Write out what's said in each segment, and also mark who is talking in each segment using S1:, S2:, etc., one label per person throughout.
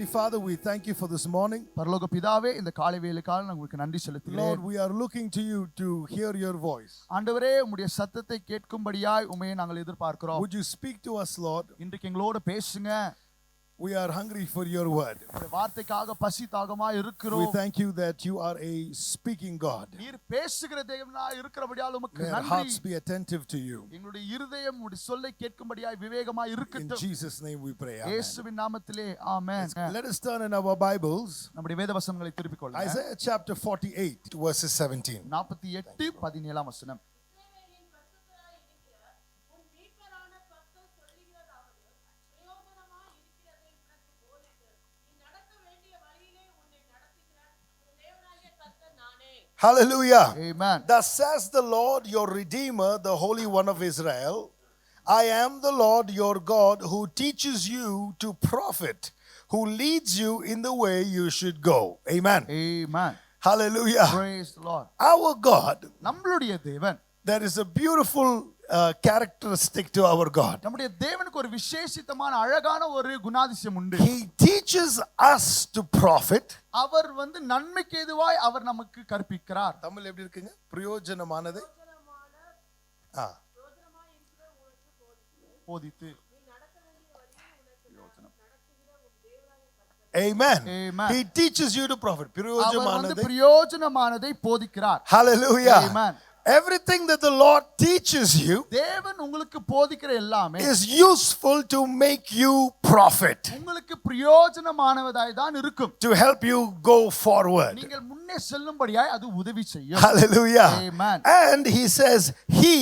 S1: Heavenly Father, we thank you for this morning.
S2: பரலோக பிதாவே இந்த காலை வேளைக்காக நான் உங்களுக்கு நன்றி செலுத்துகிறேன்.
S1: Lord, we are looking to you to hear your voice.
S2: ஆண்டவரே உம்முடைய சத்தத்தை கேட்கும்படியாய் உம்மை நாங்கள் எதிர்பார்க்கிறோம்.
S1: Would you speak to us, Lord?
S2: இன்றைக்கு எங்களோட பேசுங்க.
S1: We are hungry for your word.
S2: உம்முடைய வார்த்தைக்காக பசி தாகமா
S1: We
S2: இருக்கிறோம்.
S1: thank you that you are a speaking God.
S2: நீர் பேசுகிற தேவனா இருக்கிறபடியால் உமக்கு
S1: May our
S2: நன்றி.
S1: hearts be attentive to you.
S2: எங்களுடைய இருதயம் உம்முடைய சொல்லை கேட்கும்படியாய் விவேகமாய்
S1: In
S2: இருக்கட்டும்.
S1: Jesus' name we pray. Amen.
S2: இயேசுவின் நாமத்திலே ஆமென்.
S1: Let us turn in our Bibles.
S2: நம்முடைய வேத வசனங்களை திருப்பிக் கொள்ளுங்க.
S1: Isaiah chapter 48 verses 17.
S2: 48:17 வசனம்.
S1: Hallelujah.
S2: Amen.
S1: Thus says the Lord your Redeemer, the Holy One of Israel, I am the Lord your God who teaches you to profit, who leads you in the way you should go. Amen.
S2: Amen.
S1: Hallelujah.
S2: Praise the Lord.
S1: Our God,
S2: நம்மளுடைய தேவன்,
S1: there is a beautiful characteristic to our God.
S2: நம்முடைய தேவனுக்கு ஒரு விசேஷித்தமான அழகான ஒரு குணாதிசயம் உண்டு.
S1: He teaches us to profit.
S2: அவர் நன்மைக்கு ஏதுவாய் அவர் நமக்கு கற்பிக்கிறார்.
S1: தமிழ் எப்படி இருக்குங்க? பிரயோஜனமானது
S2: போதித்து.
S1: Amen.
S2: Amen.
S1: He teaches you to profit.
S2: Our பிரயோஜனமானதை போதிக்கிறார்.
S1: Hallelujah.
S2: Amen.
S1: Everything that the Lord teaches you
S2: தேவன் உங்களுக்கு போதிக்கிற எல்லாமே
S1: is useful to make you profit,
S2: உங்களுக்கு பிரயோஜனமானதாய் தான் இருக்கும்.
S1: to help you go forward.
S2: நீங்கள் முன்னே செல்லும்படியாய் அது உதவி செய்யும்.
S1: Hallelujah.
S2: Amen.
S1: And he says he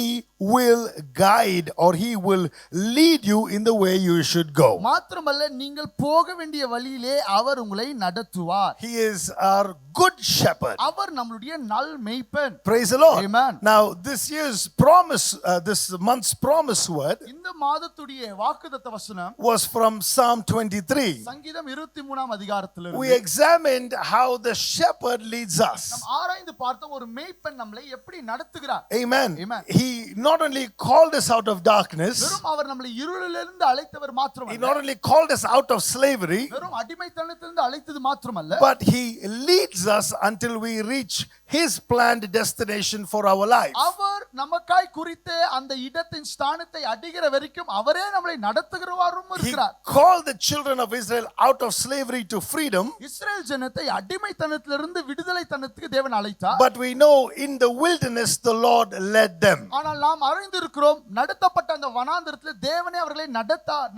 S1: will guide or he will lead you in the way you should go.
S2: மாத்திரமல்ல நீங்கள் போக வேண்டிய வழியிலே அவர் உங்களை நடத்துவார்.
S1: He is our good shepherd.
S2: அவர் நம்மளுடைய நல் மேய்ப்பன்.
S1: Praise the Lord.
S2: Amen.
S1: Now this year's promise, this month's promise word
S2: இந்த மாதத்துடைய வாக்குத்தத்த வசனம்
S1: was from Psalm 23.
S2: சங்கீதம் 23ஆம் அதிகாரத்திலிருந்து.
S1: We examined how the shepherd leads us.
S2: நாம் ஆராய்ந்து பார்த்தோம் ஒரு மேய்ப்பன் நம்மை எப்படி நடத்துகிறார்.
S1: Amen.
S2: Amen.
S1: He not only called us out of darkness,
S2: வெறும் அவர் நம்மை இருளிலிருந்து அழைத்தவர்
S1: he
S2: மாத்திரமல்ல,
S1: not only called us out of slavery,
S2: வெறும் அடிமைத்தனத்திலிருந்து அழைத்தது மாத்திரமல்ல,
S1: but he leads us until we reach his planned destination for our life.
S2: அவர் நமக்காய் குறித்த அந்த இடத்தின் ஸ்தானத்தை அடைகிற வரைக்கும் அவரே நம்மை நடத்துகிறவரும்
S1: He
S2: இருக்கிறார்.
S1: called the children of Israel out of slavery to freedom,
S2: இஸ்ரவேல் ஜனத்தை அடிமைத்தனத்திலிருந்து விடுதலைத்தனத்துக்கு தேவன் அழைத்தார்.
S1: but we know in the wilderness the Lord led them.
S2: ஆனால் நாம் அறிந்திருக்கிறோம் நடத்தப்பட்ட அந்த வனாந்தரத்தில் தேவனே அவர்களை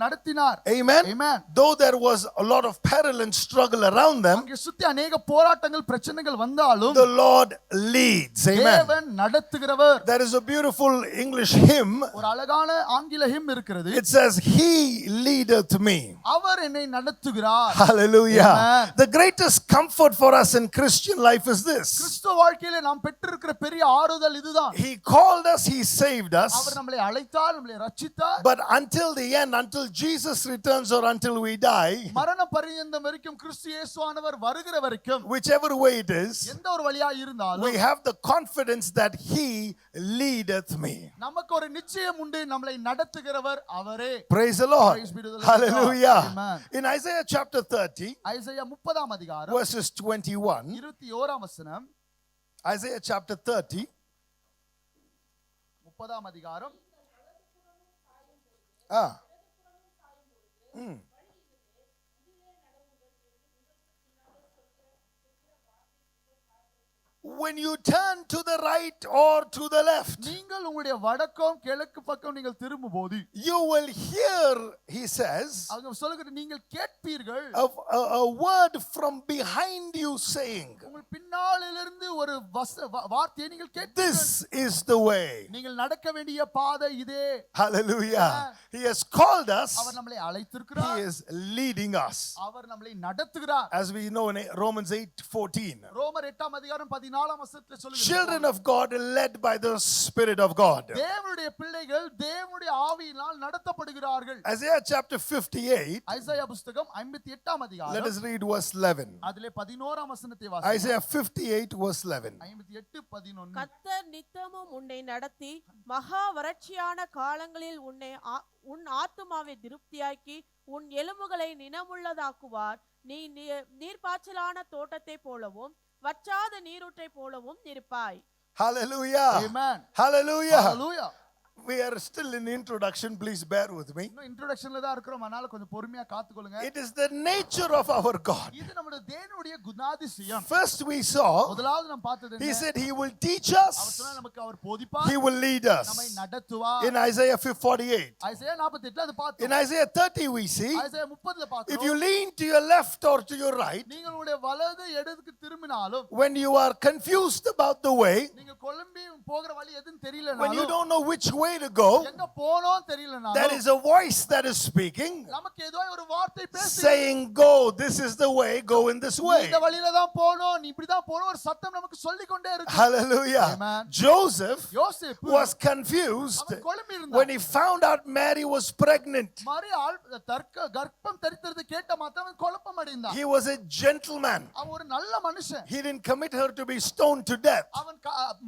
S2: நடத்தினார்.
S1: Amen.
S2: Amen.
S1: Though there was a lot of peril and struggle around them,
S2: அங்கே சுத்தி अनेक போராட்டங்கள் பிரச்சனைகள் வந்தாலும்
S1: the Lord leads. Amen.
S2: தேவன் நடத்துகிறவர்.
S1: There is a beautiful English hymn.
S2: ஒரு அழகான ஆங்கில ஹிம் இருக்கிறது.
S1: It says, He leadeth me.
S2: அவர் என்னை நடத்துகிறார்.
S1: Hallelujah.
S2: Amen.
S1: The greatest comfort for us in Christian life is this.
S2: கிறிஸ்துவ வாழ்க்கையிலே நாம் பெற்றிருக்கிற பெரிய ஆறுதல் இதுதான்.
S1: He called us, He saved us.
S2: அவர் நம்மை அழைத்தார், நம்மை ரட்சித்தார்.
S1: But until the end, until Jesus returns or until we die,
S2: மரண பரியந்தம் வரைக்கும் கிறிஸ்து இயேசுவானவர் வருகிற வரைக்கும்
S1: whichever way it is,
S2: எந்த ஒரு வழியா இருந்தாலும்
S1: we have the confidence that He leadeth me.
S2: நமக்கு ஒரு நிச்சயம் உண்டு, நம்மை நடத்துகிறவர் அவரே.
S1: Praise the Lord.
S2: Praise be to the Lord.
S1: Hallelujah.
S2: Amen.
S1: In Isaiah chapter 30,
S2: Isaiah 30ஆம் அதிகாரம்
S1: verses 21,
S2: 21ஆம் வசனம்.
S1: Isaiah chapter 30,
S2: 30ஆம் அதிகாரம்.
S1: when you turn to the right or to the left,
S2: நீங்கள் உங்களுடைய வடக்கம் கிழக்கு பக்கம் நீங்கள் திரும்பும்போது
S1: you will hear, he says,
S2: அவங்க சொல்லுகிற நீங்கள் கேட்பீர்கள்
S1: a word from behind you saying,
S2: உங்கள் பின்னாலிருந்து ஒரு வார்த்தையை நீங்கள் கேட்பீர்கள்.
S1: this is the way.
S2: நீங்கள் நடக்க வேண்டிய பாதை இதே.
S1: Hallelujah. He has called us.
S2: அவர் நம்மை அழைத்திருக்கிறார்.
S1: He is leading us.
S2: அவர் நம்மை நடத்துகிறார்.
S1: As we know in Romans 8:14.
S2: ரோமர் 8ஆம் அதிகாரம் 14ஆம் வசனத்தில் சொல்லுகிறது.
S1: Children of God led by the Spirit of God.
S2: தேவனுடைய பிள்ளைகள் தேவனுடைய ஆவியினால் நடத்தப்படுகிறார்கள்.
S1: Isaiah chapter 58.
S2: ஐசாயா புத்தகம் 58ஆம் அதிகாரம்.
S1: Let us read verse 11.
S2: அதிலே 11ஆம் வசனத்தை வாசிப்போம்.
S1: Isaiah 58 verse 11.
S2: 58:11.
S3: கர்த்தர் நித்தமும் உன்னை நடத்தி மகா வறட்சியான காலங்களில் உன் ஆத்துமாவை திருப்தியாக்கி உன் எலும்புகளை நினமுள்ளதாக்குவார். நீ நீர்ப்பாய்ச்சலான தோட்டத்தை போலவும் வற்றாத நீரூற்றை போலவும் இருப்பாய்.
S1: Hallelujah.
S2: Amen.
S1: Hallelujah.
S2: Hallelujah.
S1: We are still in introduction. Please bear with me.
S2: இன்னும் இன்ட்ரோடக்ஷன்ல தான் இருக்கிறோம். அதனால கொஞ்சம் பொறுமையா காத்துக்கொள்ளுங்க.
S1: It is the nature of our God.
S2: இது நம்முடைய தேவனுடைய குணாதிசயம்.
S1: First we saw,
S2: முதலாவது நாம் பார்த்தது
S1: he
S2: என்ன?
S1: said he will teach
S2: our
S1: us,
S2: சொன்னார் நமக்கு அவர் போதிப்பார்,
S1: he will lead
S2: நம்மை
S1: us.
S2: நடத்துவார்.
S1: In Isaiah 48.
S2: ஐசையா 48ல அது பார்த்தோம்.
S1: In Isaiah 30 we see,
S2: Isaiah 30ல
S1: if
S2: பார்த்தோம்.
S1: you lean to your left or to your right,
S2: நீங்களுடைய வலது இடதுக்கு திரும்பினாலும்,
S1: when you are confused about the way,
S2: நீங்க குழம்பி போகிற வழி எதுன்னு
S1: when you
S2: தெரியலனாலும்,
S1: don't know which way to go,
S2: எங்க போறோம்
S1: there
S2: தெரியலனாலும்,
S1: is a voice that is speaking,
S2: நமக்கு ஏதோ ஒரு வார்த்தை பேசி
S1: saying, go, this is the way, go in this way.
S2: இந்த வழியில தான் போணும், நீ இப்படி தான் போணும், ஒரு சத்தம் நமக்கு சொல்லிக் கொண்டே இருக்கு.
S1: Hallelujah.
S2: Amen.
S1: Joseph
S2: யோசேப்பு
S1: was confused
S2: அவன் குழம்பி
S1: when
S2: இருந்தான்.
S1: he found out Mary was pregnant.
S2: மரியாள் கர்ப்பம் தரித்தது கேட்ட மாத்திரம் அவன் குழப்பம் அடைந்தான்.
S1: He was a gentleman.
S2: அவன் ஒரு நல்ல மனுஷன்.
S1: He didn't commit her to be stoned to death,
S2: அவன்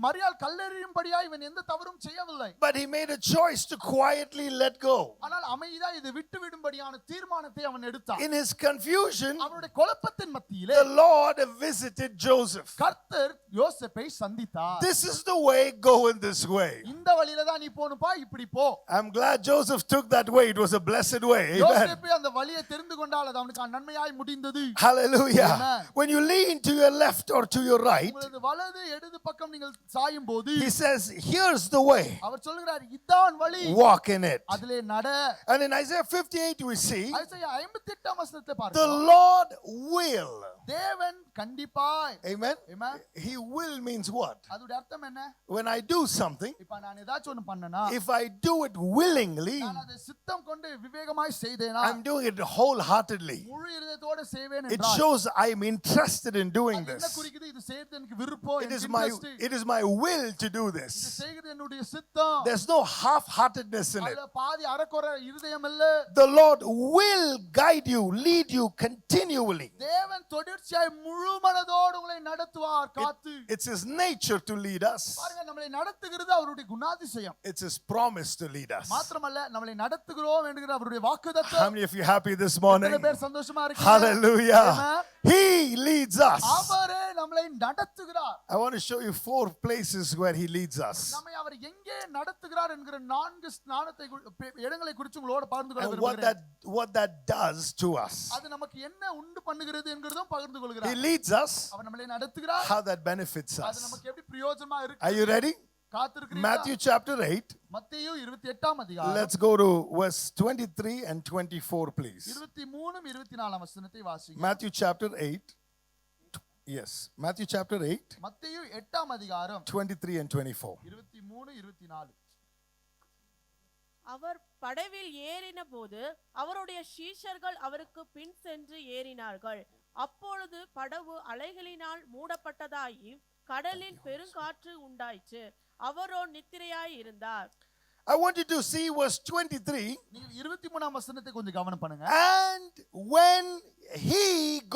S2: மரியாள் கல்லெறியும்படியா இவன் எந்த தவறும் செய்யவில்லை.
S1: but he made a choice to quietly let go.
S2: ஆனால் அமைதியா இது விட்டு விடும்படியான தீர்மானத்தை அவன் எடுத்தான்.
S1: In his confusion,
S2: அவனுடைய குழப்பத்தின் மத்தியிலே
S1: the Lord visited Joseph.
S2: கர்த்தர் யோசேப்பை சந்தித்தார்.
S1: This is the way, go in this way.
S2: இந்த வழியில தான் நீ போணும்பா, இப்படி போ.
S1: I'm glad Joseph took that way. It was a blessed way. Amen.
S2: யோசேப்பு அந்த வழியை தெரிந்து கொண்டால் அது அவனுக்கு நன்மையாய் முடிந்தது.
S1: Hallelujah.
S2: Amen.
S1: When you lean to your left or to your right,
S2: உங்களது வலது இடது பக்கம் நீங்கள் சாயும் போது
S1: he says, here's the way.
S2: அவர் சொல்கிறார், இதான் வழி,
S1: Walk in it.
S2: அதிலே நட.
S1: And in Isaiah 58 we see,
S2: Isaiah 58 வசனத்தை
S1: the
S2: பார்க்கிறோம்.
S1: Lord will.
S2: தேவன் கண்டிப்பாய்.
S1: Amen.
S2: Amen.
S1: He will means what?
S2: அதோட அர்த்தம் என்ன?
S1: When I do something,
S2: இப்ப நான் ஏதாச்சும் ஒன்னு பண்ணனா,
S1: if I do it willingly,
S2: நான் அதை சித்தம் கொண்டு விவேகமாய் செய்தேனா,
S1: I'm doing it wholeheartedly.
S2: முழு இதயத்தோட செய்வேன்
S1: It
S2: என்றால்,
S1: shows I'm interested in doing
S2: அது என்ன
S1: this.
S2: குறிக்குது? இது செய்யறது எனக்கு விருப்பம்,
S1: It is
S2: எனக்கு
S1: my
S2: interest.
S1: it is my will to do
S2: இது
S1: this.
S2: செய்கிறது என்னுடைய சித்தம்.
S1: There's no half-heartedness in it.
S2: அதுல பாதி அரைக்குறை இருதயம் இல்ல.
S1: The Lord will guide you, lead you continually.
S2: தேவன் தொடர்ச்சியாய் முழு மனதோடு உங்களை நடத்துவார், காத்து.
S1: It's His nature to lead us.
S2: பாருங்க, நம்மளை நடத்துகிறது அவருடைய குணாதிசயம்.
S1: It's His promise to lead us.
S2: மாத்திரமல்ல, நம்மளை நடத்துகிறோம் என்கிற அவருடைய
S1: How
S2: வாக்குத்தத்தம்.
S1: many of you happy this morning?
S2: எத்தனை பேர் சந்தோஷமா இருக்கீங்க?
S1: Hallelujah.
S2: Amen.
S1: He leads us.
S2: அவரே நம்மளை நடத்துகிறார்.
S1: I want to show you 4 places where He leads us.
S2: நம்மை அவர் எங்கே நடத்துகிறார் என்கிற 4 ஸ்நானத்தை இடங்களை குறித்து உங்களோட பகிர்ந்து கொள்ள
S1: And
S2: விரும்புகிறேன்.
S1: what that does to us.
S2: அது நமக்கு என்ன உண்டு பண்ணுகிறது என்கிறதும் பகிர்ந்து
S1: He
S2: கொள்கிறார்.
S1: leads us.
S2: அவர் நம்மளை நடத்துகிறார்.
S1: How that benefits
S2: அது
S1: us.
S2: நமக்கு எப்படி பிரயோஜனமா இருக்கு?
S1: Are you ready?
S2: காத்திருக்கிறீங்களா?
S1: Matthew chapter 8.
S2: மத்தேயு 28ஆம் அதிகாரம்
S1: Let's go to verse 23 and 24, please.
S2: 23 24 வசனத்தை வாசிங்க.
S1: Matthew chapter 8. Yes, Matthew chapter 8,
S2: மத்தேயு 8ஆம் அதிகாரம்
S1: 23 and 24.
S2: 23 24.
S3: அவர் படவில் ஏறின போது அவருடைய சீஷர்கள் அவருக்கு பின் சென்று ஏறினார்கள். அப்பொழுது படவு அலைகளினால் மூடப்பட்டதாகி கடலில் பெருங்காற்று உண்டாயிற்று. அவரோ நித்திரையாய் இருந்தார்.
S1: I want you to see verse 23.
S2: நீங்கள் 23ஆம் வசனத்தை கொஞ்சம் கவனம் பண்ணுங்க.
S1: And when he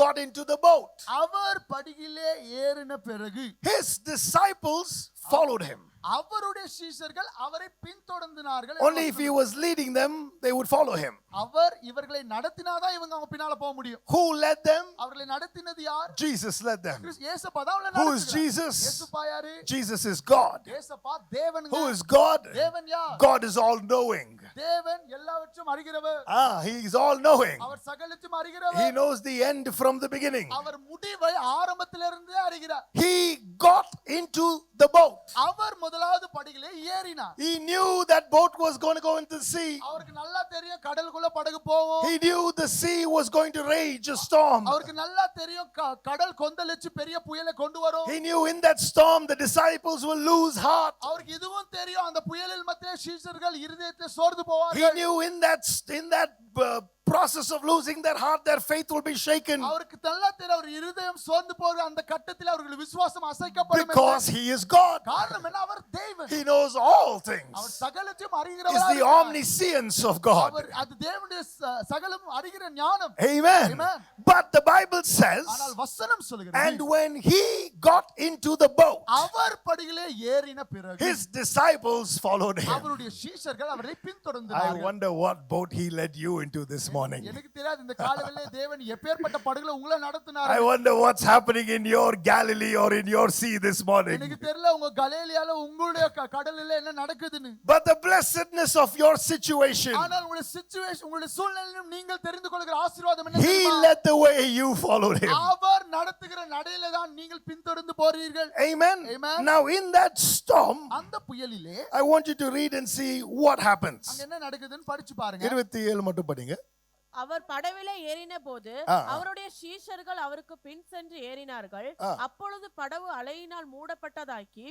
S1: got into the boat,
S2: அவர் படகிலே ஏறின பிறகு
S1: his disciples followed him.
S2: அவருடைய சீஷர்கள் அவரை பின்தொடர்ந்தார்கள்.
S1: Only if he was leading them, they would follow him.
S2: அவர் இவர்களை நடத்தினாதான் இவங்க அவங்க பின்னால போக முடியும்.
S1: Who led them?
S2: அவர்களை நடத்தினது யார்?
S1: Jesus led them.
S2: இயேசுப்பா தான் அவர்களை
S1: Who is
S2: நடத்துகிறார்.
S1: Jesus?
S2: இயேசுப்பா யாரு?
S1: Jesus is God.
S2: இயேசுப்பா தேவனுங்க.
S1: Who is God?
S2: தேவன் யார்?
S1: God is all knowing.
S2: தேவன் எல்லாவற்றையும் அறிகிறவர்.
S1: He is all knowing.
S2: அவர் சகலத்தையும்
S1: He
S2: அறிகிறவர்.
S1: knows the end from the beginning.
S2: அவர் முடிவை ஆரம்பத்திலிருந்தே அறிகிறார்.
S1: He got into the boat.
S2: அவர் முதலாவது படகிலே ஏறினார்.
S1: He knew that boat was going to go into the sea.
S2: அவருக்கு நல்லா தெரியும் கடலுக்குள்ள படகு போகும்.
S1: He knew the sea was going to rage a storm.
S2: அவருக்கு நல்லா தெரியும் கடல் கொந்தளிச்சு பெரிய புயலை கொண்டு வரும்.
S1: He knew in that storm the disciples will lose heart.
S2: அவருக்கு இதுவும் தெரியும் அந்த புயலில் மத்தியிலே சீஷர்கள் இருதயத்தை சோர்ந்து
S1: He
S2: போவார்கள்.
S1: knew in that process of losing their heart, their faith will be shaken.
S2: அவருக்கு நல்லா தெரியும் அவர் இருதயம் சோர்ந்து போகிற அந்த கட்டத்தில் அவர்கள் விசுவாசம் அசைக்கப்படும்.
S1: Because He is God.
S2: காரணம் என்ன? அவர் தேவன்.
S1: He knows all things.
S2: அவர் சகலத்தையும்
S1: It's
S2: அறிகிறவர்.
S1: the omniscience of God.
S2: அவர் அது தேவனுடைய சகலம் அறிகிற ஞானம்.
S1: Amen.
S2: Amen.
S1: But the Bible says,
S2: ஆனால் வசனம் சொல்கிறது,
S1: and when He got into the boat,
S2: அவர் படகிலே ஏறின பிறகு
S1: His disciples followed Him.
S2: அவருடைய சீஷர்கள் அவரை
S1: I
S2: பின்தொடர்ந்தார்கள்.
S1: wonder what boat He led you into this morning.
S2: எனக்கு தெரியாது இந்த காலையிலே தேவன் எப்பேர்ப்பட்ட படகுல உங்களை நடத்துனார்.
S1: I wonder what's happening in your Galilee or in your sea this morning.
S2: எனக்கு தெரியல உங்க கலிலேயால உங்களுடைய கடலில என்ன நடக்குதுன்னு.
S1: But the blessedness of your situation,
S2: ஆனால் உங்களுடைய சிச்சுவேஷன் உங்களுடைய சூழ்நிலையிலும் நீங்கள் தெரிந்து கொள்கிற ஆசீர்வாதம் என்ன
S1: He
S2: தெரியுமா?
S1: led the way, you followed Him.
S2: அவர் நடத்துகிற நடையில தான் நீங்கள் பின்தொடர்ந்து போறீர்கள்.
S1: Amen.
S2: Amen.
S1: Now in that storm,
S2: அந்த புயலிலே
S1: I want you to read and see what happens.
S2: அங்க என்ன நடக்குதுன்னு படிச்சு பாருங்க.
S1: 27 மட்டும் படிங்க.
S3: அவர் படவிலே ஏறின போது
S1: ஆ.
S3: அவருடைய சீஷர்கள் அவருக்கு பின் சென்று ஏறினார்கள்.
S1: ஆ.
S3: அப்பொழுது படவு அலையினால் மூடப்பட்டதாகி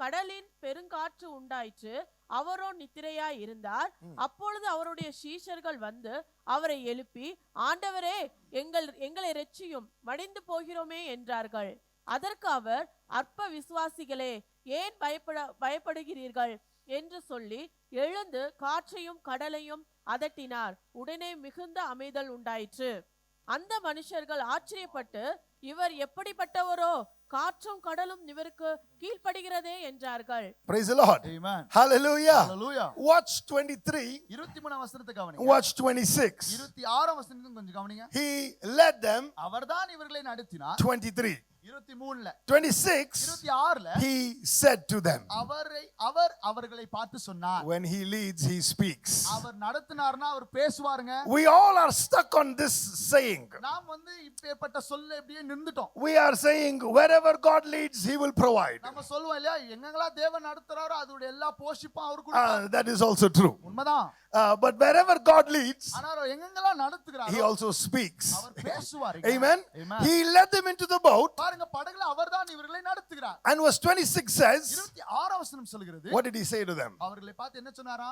S3: கடலின் பெருங்காற்று உண்டாயிற்று. அவரோ நித்திரையாய் இருந்தார். அப்பொழுது அவருடைய சீஷர்கள் வந்து அவரை எழுப்பி, ஆண்டவரே, எங்களை இரட்சியும், மடிந்து போகிறோமே என்றார்கள். அதற்கு அவர், அற்ப விசுவாசிகளே, ஏன் பயப்படுகிறீர்கள் என்று சொல்லி எழுந்து காற்றையும் கடலையும் அதட்டினார். உடனே மிகுந்த அமைதல் உண்டாயிற்று. அந்த மனுஷர்கள் ஆச்சரியப்பட்டு, இவர் எப்படிப்பட்டவரோ, காற்றும் கடலும் இவருக்கு கீழ்ப்படுகிறதே என்றார்கள்.
S1: Praise the Lord.
S2: Amen.
S1: Hallelujah.
S2: Hallelujah.
S1: Watch 23.
S2: 23 வசனத்தை கவனிங்க.
S1: Watch 26.
S2: 26 வசனத்தை கொஞ்சம் கவனிங்க.
S1: He led them.
S2: அவர்தான் இவர்களை நடத்தினார்.
S1: 23.
S2: 23ல
S1: 26.
S2: 26ல
S1: He said to them.
S2: அவர் அவர்களை பார்த்து சொன்னார்.
S1: When He leads, He speaks.
S2: Our நடத்தினார்னா our பேசுவாருங்க.
S1: We all are stuck on this saying.
S2: நாம் வந்து இப்பேற்பட்ட சொல்ல அப்படியே நின்னுட்டோம்.
S1: We are saying wherever God leads, He will provide.
S2: நம்ம சொல்லுவோம் இல்லையா, எங்கங்களா தேவன் நடத்துறாரோ அதோட எல்லா போஷிப்பும் அவர் கொடுப்பார்.
S1: That is also true.
S2: உண்மைதான்.
S1: But wherever God leads,
S2: ஆனா எங்கங்களா நடத்துறாரோ
S1: He also speaks.
S2: அவர் பேசுவார்.
S1: Amen.
S2: Amen.
S1: He led them into the boat.
S2: பாருங்க, படகுல அவர்தான் இவர்களை நடத்துகிறார்.
S1: And verse 26 says,
S2: 26 வசனம் சொல்கிறது,
S1: what did He say to them?
S2: அவர்களை பார்த்து என்ன சொன்னாரா?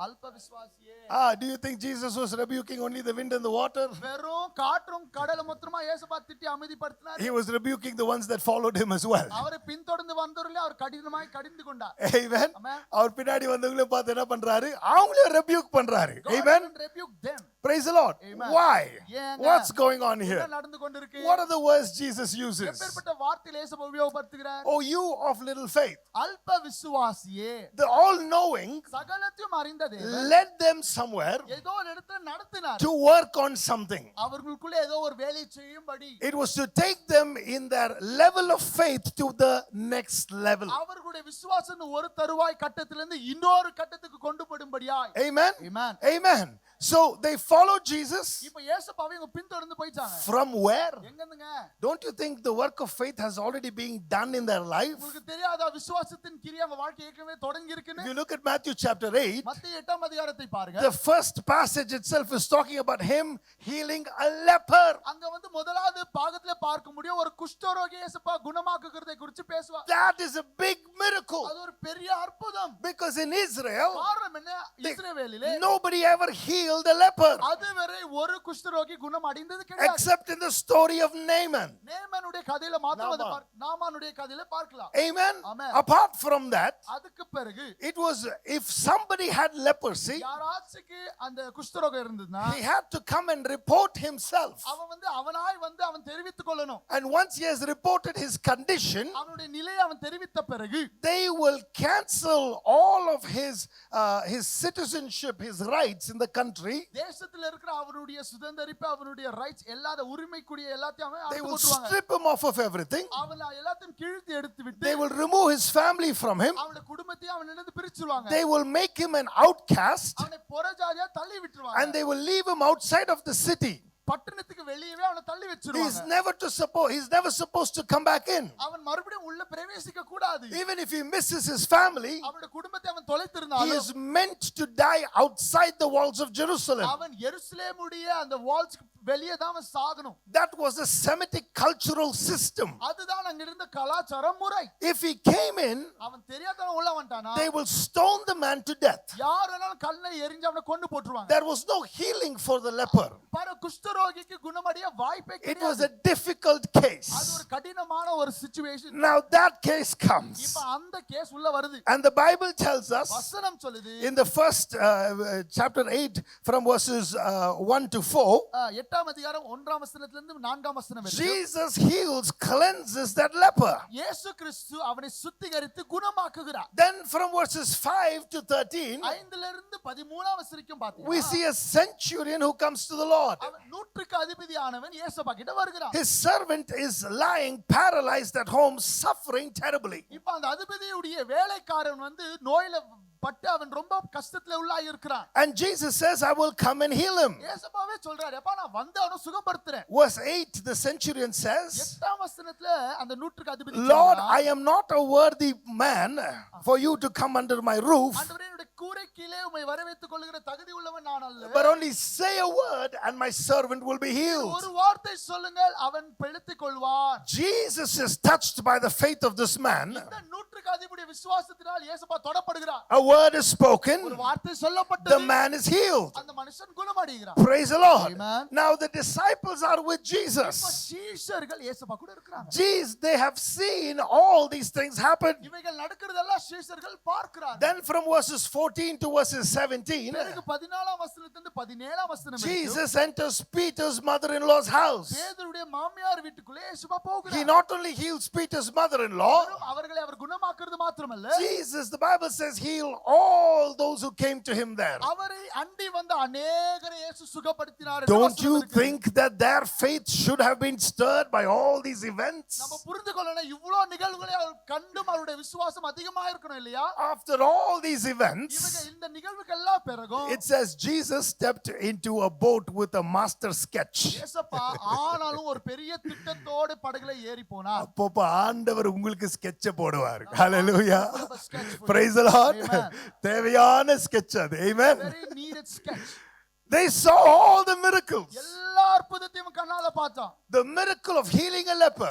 S2: அல்ப விசுவாசியே.
S1: Do you think Jesus was rebuking only the wind and the water?
S2: வெறும் காற்றும் கடலும் மாத்திரமா இயேசுவா திட்டி அமைதிப்படுத்தினார்.
S1: He was rebuking the ones that followed Him as well.
S2: அவரை பின்தொடர்ந்து வந்தவர்களே அவர் கடினமாய் கடிந்து கொண்டார்.
S1: Amen.
S2: Amen.
S1: அவர் பின்னாடி வந்தவங்களே பார்த்து என்ன பண்றாரு? அவங்களே rebuke பண்றாரு. Amen.
S2: Rebuke them.
S1: Praise the Lord.
S2: Amen.
S1: Why?
S2: ஏங்க?
S1: What's going on here?
S2: என்ன நடந்து கொண்டிருக்கு?
S1: What are the words Jesus uses?
S2: எப்பேர்ப்பட்ட வார்த்தைகளை இயேசு உபயோகப்படுத்துகிறார்?
S1: Oh, you of little faith.
S2: அல்ப விசுவாசியே.
S1: The all-knowing
S2: சகலத்தையும் அறிந்த தேவன்
S1: led them somewhere
S2: ஏதோ ஒரு இடத்துல நடத்தினார்.
S1: to work on something.
S2: அவர்களுக்குள்ள ஏதோ ஒரு வேலை செய்யும்படி.
S1: It was to take them in their level of faith to the next level.
S2: அவர்களுடைய விசுவாசம் ஒரு தருவாய் கட்டத்திலிருந்து இன்னொரு கட்டத்துக்கு கொண்டு போடும்படியாய்.
S1: Amen.
S2: Amen.
S1: Amen. So they followed Jesus.
S2: இப்போ இயேசுவை இவங்க பின்தொடர்ந்து போயிட்டாங்க.
S1: From where?
S2: எங்கந்துங்க?
S1: Don't you think the work of faith has already been done in their life?
S2: உங்களுக்கு தெரியாதா விசுவாசத்தின் கிரியை அவங்க வாழ்க்கை ஏற்கனவே தொடங்கி இருக்குன்னு?
S1: If you look at Matthew chapter 8,
S2: மத்தேயு 8ஆம் அதிகாரத்தை பாருங்க.
S1: the first passage itself is talking about Him healing a leper.
S2: அங்க வந்து முதலாவது பாகத்திலே பார்க்க முடியும் ஒரு குஷ்டரோகியை இயேசுப்பா குணமாக்குகிறதை குறித்து பேசுவார்.
S1: That is a big miracle.
S2: அது ஒரு பெரிய அற்புதம்.
S1: Because in Israel,
S2: காரணம் என்ன? இஸ்ரவேலிலே
S1: nobody ever healed a leper
S2: அதுவரை ஒரு குஷ்டரோகி குணம் அடைந்தது கிடையாது.
S1: except in the story of Naaman.
S2: நேமானுடைய கதையில மாத்திரம் அது நாமானுடைய கதையில பார்க்கலாம்.
S1: Amen.
S2: Amen.
S1: Apart from that,
S2: அதுக்கு பிறகு
S1: it was if somebody had leprosy,
S2: யாராச்சுக்கு அந்த குஷ்டரோகம் இருந்ததுன்னா
S1: he had to come and report himself.
S2: அவன் வந்து அவனாய் வந்து அவன் தெரிவித்துக் கொள்ளணும்.
S1: And once he has reported his condition,
S2: அவனுடைய நிலையை அவன் தெரிவித்த பிறகு
S1: they will cancel all of his citizenship, his rights in the country.
S2: தேசத்துல இருக்கிற அவருடைய சுதந்திரிப்பு அவருடைய ரைட்ஸ் எல்லாத உரிமைக்குரிய எல்லாத்தையும் அவன்
S1: They
S2: அறுத்து
S1: will
S2: போட்டுருவாங்க.
S1: strip him off of everything.
S2: அவன் எல்லாத்தையும் கிழித்து எடுத்து விட்டு
S1: They will remove his family from him.
S2: அவனுடைய குடும்பத்தையும் அவனிலிருந்து பிரிச்சுருவாங்க.
S1: They will make him an outcast.
S2: அவனை புறஜாதியா தள்ளி விட்டுருவாங்க.
S1: And they will leave him outside of the city.
S2: பட்டணத்துக்கு வெளியவே அவனை தள்ளி
S1: He's
S2: வச்சிருவாங்க.
S1: never supposed to come back in.
S2: அவன் மறுபடியும் உள்ள பிரவேசிக்க கூடாது.
S1: Even if he misses his family,
S2: அவனுடைய குடும்பத்தை அவன்
S1: he
S2: தொலைத்திருந்தாலும்
S1: is meant to die outside the walls of Jerusalem.
S2: அவன் எருசலேமுடைய அந்த வால்ஸ்க்கு வெளியே தான் அவன் சாகணும்.
S1: That was a Semitic cultural system.
S2: அதுதான் அங்க இருந்த கலாச்சார முறை.
S1: If he came in,
S2: அவன் தெரியாதவன் உள்ள வந்துட்டானா
S1: they will stone the man to death.
S2: யார் வேணாலும் கல்லை எரிஞ்சு அவனை கொண்டு போட்டுருவாங்க.
S1: There was no healing for the leper.
S2: பாரு குஷ்டரோகிக்கு குணமடைய வாய்ப்பே
S1: It was
S2: கிடையாது.
S1: a difficult case.
S2: அது ஒரு கடினமான ஒரு situation.
S1: Now that case comes.
S2: இப்ப அந்த கேஸ் உள்ள வருது.
S1: And the Bible tells us
S2: வசனம் சொல்லுது
S1: in the first chapter 8 from verses 1 to 4,
S2: 8ஆம் அதிகாரம் 1ஆம் வசனத்திலிருந்து 4ஆம் வசனம் வரைக்கும்
S1: Jesus heals, cleanses that leper.
S2: இயேசு கிறிஸ்து அவனை சுத்திகரித்து குணமாக்குகிறார்.
S1: Then from verses 5 to 13,
S2: 5 இருந்து 13 வரைக்கும்
S1: we
S2: பாத்தீங்கன்னா
S1: see a centurion who comes to the Lord.
S2: அவன் நூற்றுக்கு அதிபதியானவன் இயேசுப்பா கிட்ட வருகிறான்.
S1: His servant is lying paralyzed at home, suffering terribly.
S2: இப்ப அந்த அதிபதியுடைய வேலைக்காரன் வந்து நோயில பட்டு அவன் ரொம்ப கஷ்டத்துல உள்ளாகி இருக்கிறான்.
S1: And Jesus says, I will come and heal him.
S2: இயேசுப்பாவே சொல்றாரு, அப்பா நான் வந்து அவனை சுகப்படுத்துறேன்.
S1: Verse 8, the centurion says,
S2: 8ஆம் வசனத்துல அந்த நூற்றுக்கு அதிபதி
S1: Lord,
S2: சொல்றான்,
S1: I am not a worthy man for you to come under my roof,
S2: ஆண்டவரே என்னுடைய கூரை கீழே உம்மை வரவேற்றுக் கொள்ளுகிற தகுதி உள்ளவன் நான் அல்ல.
S1: but only say a word and my servant will be healed.
S2: ஒரு வார்த்தை சொல்லுங்கள் அவன் பிழைத்துக் கொள்வான்.
S1: Jesus is touched by the faith of this man.
S2: இந்த நூற்றுக்கு அதிபதியுடைய விசுவாசத்தினால் இயேசுப்பா தொடப்படுகிறார்.
S1: A word is spoken,
S2: ஒரு வார்த்தை சொல்லப்பட்டது,
S1: the man is healed.
S2: அந்த மனுஷன் குணமடைகிறான்.
S1: Praise the Lord.
S2: Amen.
S1: Now the disciples are with
S2: இப்ப
S1: Jesus.
S2: சீஷர்கள் இயேசுப்பா கூட இருக்கிறாங்க.
S1: Jesus, they have seen all these things happen.
S2: இவைகள் நடக்கிறதெல்லாம் சீஷர்கள் பார்க்கிறார்கள்.
S1: Then from verses 14 to verses 17,
S2: பிறகு 14ஆம் வசனத்திலிருந்து 17ஆம் வசனம் வரைக்கும்
S1: Jesus enters Peter's mother-in-law's house.
S2: பேதுருடைய மாமியார் வீட்டுக்குள்ளே இயேசுவா
S1: He
S2: போகிறார்.
S1: not only heals Peter's mother-in-law,
S2: அவர்களை அவர் குணமாக்குறது மாத்திரமல்ல,
S1: Jesus, the Bible says, heal all those who came to him there.
S2: அவரை அண்டி வந்த அநேகரை இயேசு சுகப்படுத்தினார்.
S1: Don't you think that their faith should have been stirred by all these events?
S2: நம்ம புரிந்து கொள்ளணும், இவ்வளவு நிகழ்வுகளை அவர் கண்டும் அவருடைய விசுவாசம் அதிகமா இருக்கணும் இல்லையா?
S1: After all these events,
S2: இவங்க இந்த நிகழ்வுகள்லாம் பிறகும்
S1: it says Jesus stepped into a boat with a master sketch.
S2: இயேசுப்பா ஆனாலும் ஒரு பெரிய திட்டத்தோட படகுல ஏறி போனார்.
S1: அப்பப்ப ஆண்டவர் உங்களுக்கு sketch போடுவார். Hallelujah.
S2: sketch for you.
S1: Praise the Lord.
S2: Amen.
S1: தேவையான sketch அது. Amen.
S2: Very needed sketch.
S1: They saw all the miracles.
S2: எல்லா அற்புதத்தையும் கண்ணால பார்த்தான்.
S1: The miracle of healing a leper.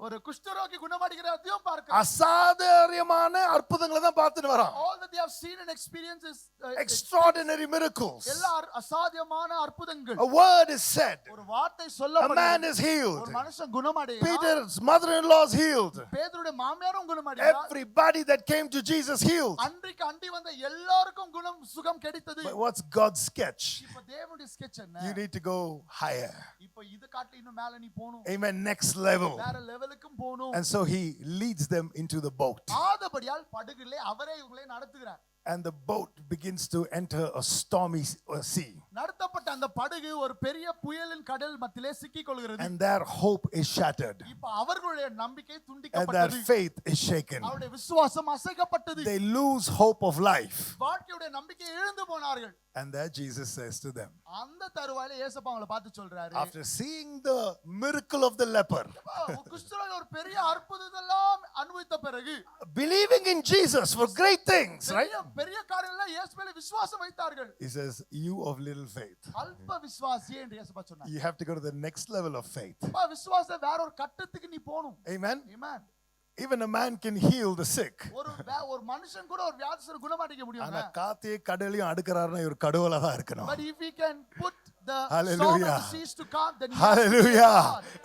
S2: ஒரு குஷ்டரோகி குணமடைகிறதையும் பார்க்கிறான்.
S1: அசாதாரணமான அற்புதங்களை தான் பார்த்துட்டு வரோம்.
S2: All that they have seen and experienced is
S1: Extraordinary miracles.
S2: எல்லா அசாத்தியமான அற்புதங்கள்.
S1: A word is said.
S2: ஒரு வார்த்தை
S1: A man
S2: சொல்லப்படுகிறது.
S1: is healed.
S2: ஒரு மனுஷன் குணமடைகிறான்.
S1: Peter's mother-in-law is healed.
S2: பேதுருடைய மாமியாரும் குணமடைகிறார்.
S1: Everybody that came to Jesus healed.
S2: அன்றைக்கு அண்டி வந்த எல்லாருக்கும் சுகம் கிடைத்தது.
S1: But what's God's sketch?
S2: இப்ப தேவனுடைய ஸ்கெட்ச் என்ன?
S1: You need to go higher.
S2: இப்ப இது காட்ட இன்னும் மேல நீ போணும்.
S1: Amen. Next level.
S2: வேற லெவலுக்கும் போணும்.
S1: And so he leads them into the boat.
S2: ஆதபடியால் படகிலே அவரே இவங்களை நடத்துகிறார்.
S1: And the boat begins to enter a stormy sea.
S2: நடத்தப்பட்ட அந்த படகு ஒரு பெரிய புயலின் கடல் மத்தியிலே சிக்கிக் கொள்கிறது.
S1: And their hope is shattered.
S2: இப்ப அவர்களுடைய நம்பிக்கை
S1: And their
S2: துண்டிக்கப்பட்டது.
S1: faith is shaken.
S2: அவருடைய விசுவாசம் அசைக்கப்பட்டது.
S1: They lose hope of life.
S2: வாழ்க்கையுடைய நம்பிக்கையை இழந்து போனார்கள்.
S1: And there Jesus says to them,
S2: அந்த தருவாயில இயேசுப்பா அவங்களை பார்த்து சொல்றாரு,
S1: after seeing the miracle of the leper,
S2: குஷ்டரோகி ஒரு பெரிய அற்புதத்தெல்லாம் அனுபவித்த பிறகு
S1: believing in Jesus for great things, right?
S2: பெரிய காரியங்கள்லாம் இயேசு மேல விசுவாசம் வைத்தார்கள்.
S1: He says, you of little faith.
S2: அல்ப விசுவாசி என்று இயேசுப்பா சொன்னார்.
S1: You have to go to the next level of faith.
S2: விசுவாச வேற ஒரு கட்டத்துக்கு நீ போணும்.
S1: Amen.
S2: Amen.
S1: Even a man can heal the sick.
S2: ஒரு மனுஷன் கூட ஒரு வியாதியை குணமாக்க முடியும்.
S1: ஆனா காத்தையும் கடலையும் அடுக்கறாருன்னா இவர் கடவுளா தான் இருக்கணும்.
S2: But if we can put the
S1: Hallelujah.
S2: storm and the seas to calm, then
S1: Hallelujah.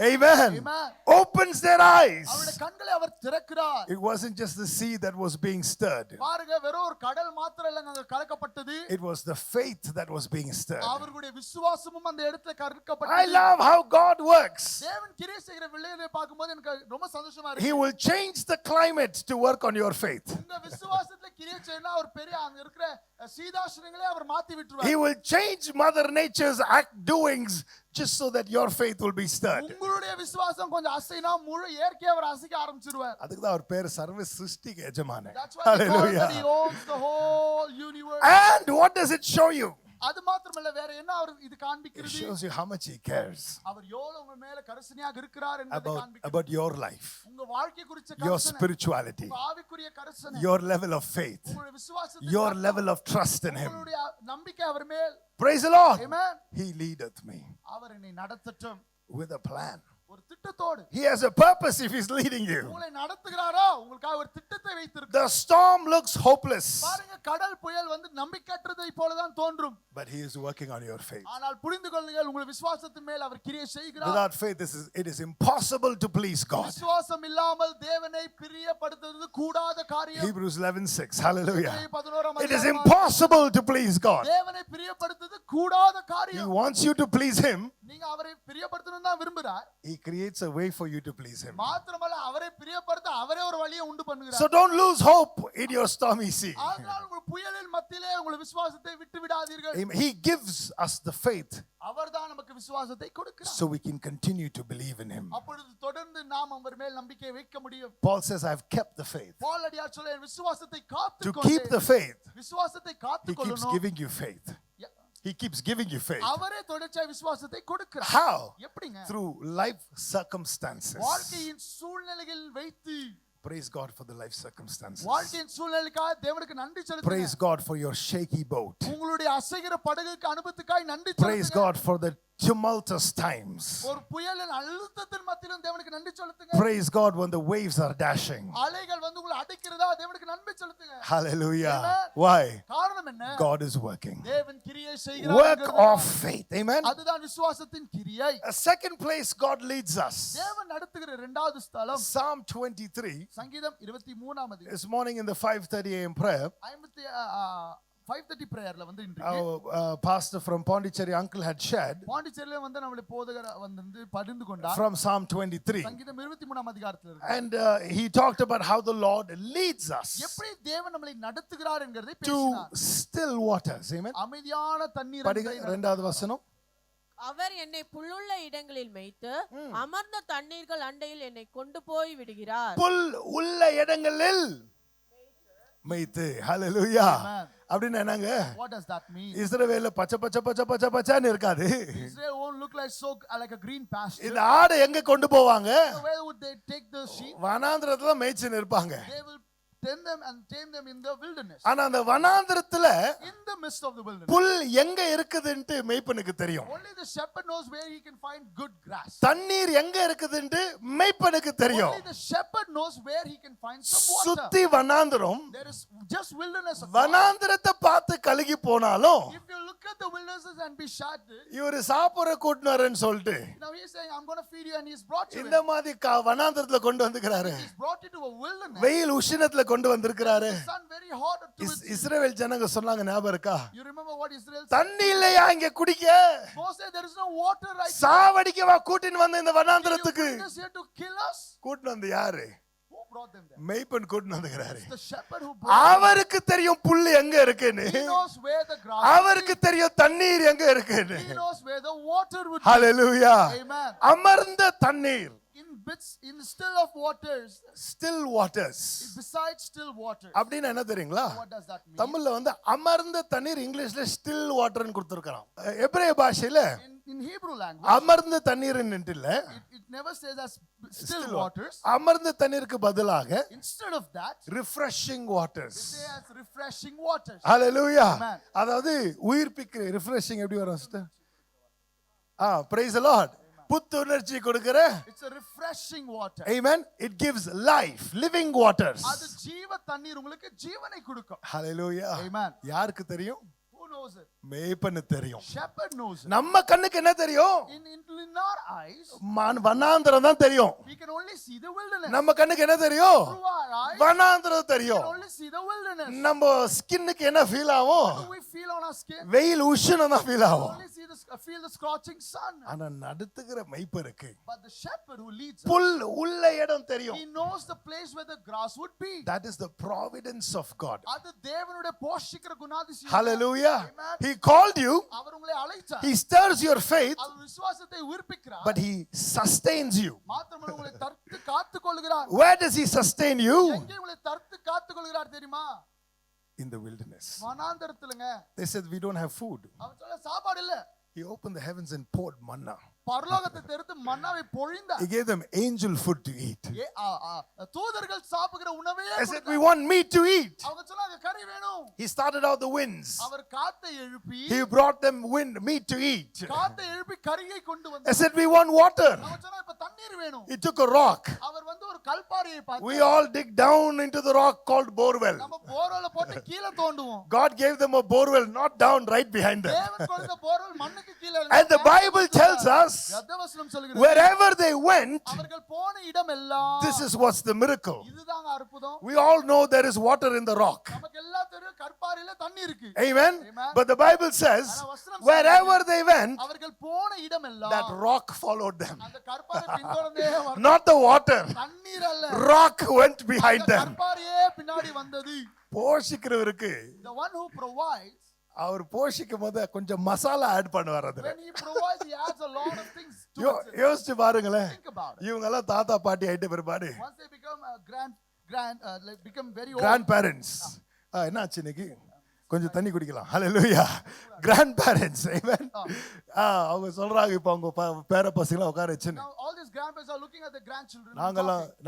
S1: Amen.
S2: Amen.
S1: Opens their eyes.
S2: அவருடைய கண்களை அவர் திறக்கிறார்.
S1: It wasn't just the sea that was being stirred.
S2: பாருங்க, வெறும் ஒரு கடல் மாத்திரம் இல்லங்க அங்க கலக்கப்பட்டது.
S1: It was the faith that was being stirred.
S2: அவர்களுடைய விசுவாசமும் அந்த இடத்துல கலக்கப்பட்டது.
S1: I love how God works.
S2: தேவன் கிரியை செய்கிற விளையாட்டை பாக்கும்போது எனக்கு ரொம்ப சந்தோஷமா இருக்கு.
S1: He will change the climate to work on your faith.
S2: உங்க விசுவாசத்துல கிரியை செய்யனா ஒரு பெரிய அங்க இருக்கிற சீதாஷ்ணங்களே அவர் மாத்தி விட்டுருவார்.
S1: He will change Mother Nature's doings just so that your faith will be stirred.
S2: உங்களுடைய விசுவாசம் கொஞ்சம் அசைனா முழு இயற்கையை அவர் அசைக்க ஆரம்பிச்சிடுவார்.
S1: அதுக்கு தான் அவர் பேர் சர்வ சிருஷ்டிக்கு எஜமானே.
S2: That's why he calls that he
S1: Hallelujah.
S2: owns the whole universe.
S1: And what does it show you?
S2: அது மாத்திரமல்ல, வேற என்ன அவர் இது
S1: It
S2: காண்பிக்கிறது?
S1: shows you how much he cares
S2: அவர் எவ்வளவு உங்க மேல கரிசனையாக இருக்கிறார் என்பதை காண்பிக்கிறது.
S1: about your life,
S2: உங்க வாழ்க்கை குறிச்ச
S1: your
S2: கரிசனை,
S1: spirituality,
S2: உங்க ஆவிக்குரிய கரிசனை,
S1: your level of faith,
S2: உங்களுடைய விசுவாசத்தை,
S1: your level of trust in him.
S2: உங்களுடைய நம்பிக்கை அவர் மேல்.
S1: Praise the Lord.
S2: Amen.
S1: He leadeth me
S2: அவர் என்னை நடத்தட்டும்
S1: with a plan.
S2: ஒரு திட்டத்தோடு.
S1: He has a purpose if he's leading you.
S2: உங்களை நடத்துகிறாரா? உங்களுக்காக ஒரு திட்டத்தை வைத்திருக்கிறார்.
S1: The storm looks hopeless,
S2: பாருங்க, கடல் புயல் வந்து நம்பிக்கையற்றதை போல தான் தோன்றும்.
S1: but he is working on your faith.
S2: ஆனால் புரிந்து கொள்ளுங்கள், உங்கள் விசுவாசத்தின் மேல் அவர் கிரியை செய்கிறார்.
S1: Without faith, it is impossible to please God.
S2: விசுவாசம் இல்லாமல் தேவனை பிரியப்படுத்துவது கூடாத காரியம்.
S1: Hebrews 11:6. Hallelujah.
S2: 11
S1: It is impossible to please God.
S2: தேவனை பிரியப்படுத்துவது கூடாத
S1: He
S2: காரியம்.
S1: wants you to please him.
S2: நீங்க அவரை பிரியப்படுத்தணும் தான் விரும்புறார்.
S1: He He creates a way for you to please Him.
S2: மாத்திரமல்ல அவரை பிரியப்படுத்த அவரே ஒரு வழியை உண்டு பண்ணுகிறார்.
S1: So don't lose hope in your stormy sea.
S2: ஆதலால் உங்கள் புயலின் மத்தியிலே உங்கள் விசுவாசத்தை விட்டு விடாதீர்கள்.
S1: Amen. He gives us the faith
S2: அவர்தான் நமக்கு விசுவாசத்தை கொடுக்கிறார்.
S1: so we can continue to believe in Him.
S2: அப்பொழுது தொடர்ந்து நாம் அவர் மேல் நம்பிக்கை வைக்க முடியும்.
S1: Paul says, I've kept the faith.
S2: Pavul அடியார் சொல்ல விசுவாசத்தை
S1: To
S2: காத்துக்கொண்டேன்.
S1: keep the faith,
S2: விசுவாசத்தை
S1: He keeps
S2: காத்துக்கொள்ளணும்.
S1: giving you faith. He keeps giving you faith.
S2: அவரே தொடர்ச்சியாய் விசுவாசத்தை கொடுக்கிறார்.
S1: How?
S2: எப்படிங்க?
S1: Through life circumstances.
S2: வாழ்க்கையின் சூழ்நிலையில் வைத்து.
S1: Praise God for the life circumstances.
S2: வாழ்க்கையின் சூழ்நிலைக்காக தேவனுக்கு நன்றி செலுத்துங்க.
S1: Praise God for your shaky boat.
S2: உங்களுடைய அசைகிற படகுக்கு அனுபவத்துக்காய் நன்றி
S1: Praise
S2: செலுத்துங்க.
S1: God for the tumultuous times.
S2: ஒரு புயலின் அழுத்தத்தின் மத்தியிலும் தேவனுக்கு நன்றி செலுத்துங்க.
S1: Praise God when the waves are dashing.
S2: அலைகள் வந்து உங்களை அடிக்கிறதா தேவனுக்கு நன்றி செலுத்துங்க.
S1: Hallelujah.
S2: Amen.
S1: Why?
S2: காரணம் என்ன?
S1: God is working.
S2: தேவன் கிரியை செய்கிறார்.
S1: Work of faith. Amen.
S2: அதுதான் விசுவாசத்தின் கிரியை.
S1: A second place God leads us.
S2: தேவன் நடத்துகிற இரண்டாவது ஸ்தலம்
S1: Psalm 23.
S2: சங்கீதம் 23ஆம் அதிகாரம்.
S1: This morning in the 5:30 a.m. prayer,
S2: 5:30 பிரேயர்ல வந்து இன்றைக்கு
S1: our pastor from Pondicherry uncle had shared
S2: பாண்டிச்சேரியில வந்து நம்மளுடைய போதகர் வந்து பகிர்ந்து கொண்டார்.
S1: from Psalm 23.
S2: சங்கீதம் 23ஆம் அதிகாரத்துல இருக்கு.
S1: And he talked about how the Lord leads us
S2: எப்படி தேவன் நம்மை நடத்துகிறார் என்கிறதை
S1: to
S2: பேசினார்.
S1: still waters. Amen.
S2: அமைதியான தண்ணீர்
S1: படிங்க இரண்டாவது வசனம்.
S3: அவர் என்னை புல்லுள்ள இடங்களில் மேய்த்து அமர்ந்த தண்ணீர்கள் அண்டையில் என்னை கொண்டு போய் விடுகிறார்.
S1: புல் உள்ள இடங்களில் மேய்த்து. ஹalleluya. அப்படினா என்னங்க?
S2: What does that mean?
S1: இஸ்ரவேல்ல பச்சை பச்சை பச்சை பச்சை பச்சைன்னு இருக்காது.
S2: Israel won't look like a green pasture.
S1: இந்த ஆடு எங்க கொண்டு போவாங்க?
S2: Where would they take the sheep?
S1: வனாந்திரத்துல மேய்ச்சின்னு இருப்பாங்க.
S2: They will tend them and tame them in the wilderness.
S1: ஆனா அந்த வனாந்திரத்துல
S2: In the midst of the wilderness.
S1: புல் எங்க இருக்குதுன்னு மேய்ப்பனுக்கு தெரியும்.
S2: Only the shepherd knows where he can find good grass.
S1: தண்ணீர் எங்க இருக்குதுன்னு மேய்ப்பனுக்கு தெரியும்.
S2: Only the shepherd knows where he can find some water.
S1: சுத்தி வனாந்திரம்.
S2: There is just wilderness.
S1: வனாந்திரத்தை பார்த்து கலகி போனாலும்
S2: If you look at the wilderness and be shattered.
S1: இவர் சாப்பிட கூட்டினாருன்னு சொல்லிட்டு
S2: Now he is saying I'm going to feed you and he's brought you.
S1: இந்த மாதிரி வனாந்திரத்துல கொண்டு வந்துக்கிறாரு.
S2: He's brought you to a wilderness.
S1: வெயில் உஷ்ணத்துல கொண்டு வந்திருக்கிறாரு.
S2: The sun very hot to it.
S1: இஸ்ரவேல் ஜனங்க சொன்னாங்க ஞாபகம் இருக்கா?
S2: You remember what Israel said?
S1: தண்ணி இல்லையா இங்க குடிக்க?
S2: Moses said there is no water right now.
S1: சாவடிக்கவா கூட்டின்னு வந்த இந்த வனாந்திரத்துக்கு?
S2: You bring us here to kill us?
S1: கூட்டின்னு வந்து யாரு?
S2: Who brought them there?
S1: மேய்ப்பன் கூட்டின்னு வந்துக்கிறாரு.
S2: The shepherd who brought
S1: அவருக்கு தெரியும் புல் எங்க இருக்குன்னு.
S2: He knows where the grass.
S1: அவருக்கு தெரியும் தண்ணீர் எங்க இருக்குன்னு.
S2: He knows where the water would be.
S1: Hallelujah.
S2: Amen.
S1: அமர்ந்த தண்ணீர்.
S2: In still of waters.
S1: Still waters.
S2: Besides still waters.
S1: அப்படினா என்ன தெரியுங்களா?
S2: What does that mean?
S1: தமிழ்ல வந்து அமர்ந்த தண்ணீர் இங்கிலீஷ்ல still waterன்னு கொடுத்திருக்கான். எபிரேய பாஷையில
S2: in Hebrew language
S1: அமர்ந்த தண்ணீர்ன்னு இல்ல.
S2: It never says as still waters.
S1: அமர்ந்த தண்ணீருக்கு பதிலாக
S2: instead of that
S1: refreshing waters.
S2: it says refreshing waters.
S1: Hallelujah.
S2: Amen.
S1: அதாவது உயிர்ப்பிக்கிற refreshing எப்படி வரும் சிஸ்டர்? praise the Lord. புத்துணர்ச்சி கொடுக்கிற
S2: it's a refreshing water.
S1: Amen. It gives life, living waters.
S2: அது ஜீவ தண்ணீர் உங்களுக்கு ஜீவனை கொடுக்கும்.
S1: Hallelujah.
S2: Amen.
S1: யாருக்கு தெரியும்?
S2: Who knows it?
S1: மேய்ப்பனு தெரியும்.
S2: Shepherd knows it.
S1: நம்ம கண்ணுக்கு என்ன தெரியும்?
S2: In our eyes
S1: வனாந்திரம் தான் தெரியும்.
S2: we can only see the wilderness.
S1: நம்ம கண்ணுக்கு என்ன தெரியும்?
S2: Through our eyes
S1: வனாந்திரம்
S2: we
S1: தெரியும்.
S2: can only see the wilderness.
S1: நம்ம ஸ்கின்னுக்கு என்ன ஃபீல் ஆகும்?
S2: What do we feel on our skin?
S1: வெயில் உஷ்ணம் தான் ஃபீல்
S2: We
S1: ஆகும்.
S2: only see feel the scorching sun.
S1: ஆனா நடத்துகிற மேய்ப்பருக்கு
S2: But the shepherd who leads us,
S1: புல் உள்ள இடம் தெரியும்.
S2: he knows the place where the grass would be.
S1: That is the providence of God.
S2: அது தேவனுடைய போஷிக்கிற குணாதிசயம்.
S1: Hallelujah.
S2: Amen.
S1: He called you.
S2: அவர் உங்களை அழைத்தார்.
S1: He stirs your faith,
S2: அவர் விசுவாசத்தை உயிர்ப்பிக்கிறார்.
S1: but he sustains you.
S2: மாத்திரமல்ல உங்களை தடுத்து காத்துக்கொள்கிறார்.
S1: Where does he sustain you?
S2: எங்கே உங்களை தடுத்து காத்துக்கொள்கிறார் தெரியுமா?
S1: In the wilderness.
S2: வனாந்தரத்துலங்க.
S1: They said we don't have food.
S2: அவர் சொல்ல சாப்பாடு இல்ல.
S1: He opened the heavens and poured manna.
S2: பரலோகத்தை திறந்து மன்னாவை பொழிந்தார்.
S1: He gave them angel food to eat.
S2: தூதர்கள் சாப்பிடுகிற உணவே
S1: They said we want meat to eat.
S2: அவங்க சொன்னாங்க கறி வேணும்.
S1: He started out the winds.
S2: அவர் காத்தை எழுப்பி
S1: He brought them meat to eat.
S2: காத்தை எழுப்பி கறியை கொண்டு
S1: They
S2: வந்தார்.
S1: said we want water.
S2: அவங்க சொன்னாங்க இப்ப தண்ணீர் வேணும்.
S1: He took a rock.
S2: அவர் வந்து ஒரு கல்பாரியை பார்த்தார்.
S1: We all dig down into the rock called borewell.
S2: நம்ம போர்வெல்ல போட்டு கீழ தோண்டுவோம்.
S1: God gave them a borewell, not down, right behind them.
S2: தேவன் கொடுத்த போர்வெல் மண்ணுக்கு கீழ
S1: And the Bible tells us
S2: வேதவசனம் சொல்கிறது
S1: wherever they went,
S2: அவர்கள் போன இடம் எல்லாம்
S1: this is what's the miracle.
S2: இதுதாங்க அற்புதம்.
S1: We all know there is water in the rock.
S2: நமக்கு எல்லாத்துக்கும் தெரியும் கற்பாறையில தண்ணி இருக்கு.
S1: Amen.
S2: Amen.
S1: But the Bible says,
S2: ஆனா வசனம்
S1: wherever they went,
S2: அவர்கள் போன இடமெல்லாம்
S1: that rock followed them.
S2: அந்த கற்பாறை பின்தொடர்ந்தே வந்தது.
S1: Not the water.
S2: தண்ணீர் அல்ல,
S1: Rock went behind
S2: அந்த
S1: them.
S2: கற்பாறையே பின்னாடி வந்தது.
S1: போஷிக்கிறவருக்கு
S2: The one who provides,
S1: அவர் போஷிக்கும் போது கொஞ்சம் மசாலா ஆட் பண்ணுவார் அதுல.
S2: when he provides, he adds a lot of things to it.
S1: யோசிச்சு பாருங்களேன்,
S2: Think about it.
S1: இவங்க எல்லாம் தாத்தா பாட்டி ஆயிட்ட பிற்பாடு
S2: Once they become like become very old,
S1: grandparents. என்ன ஆச்சு இன்னைக்கு? கொஞ்சம் தண்ணி குடிக்கலாம். ஹalleluya. Grandparents. Amen. அவங்க சொல்றாங்க இப்போ அவங்க பேர பசங்கள உட்கார வச்சுன்னு.
S2: now all these grandparents are looking at the grandchildren.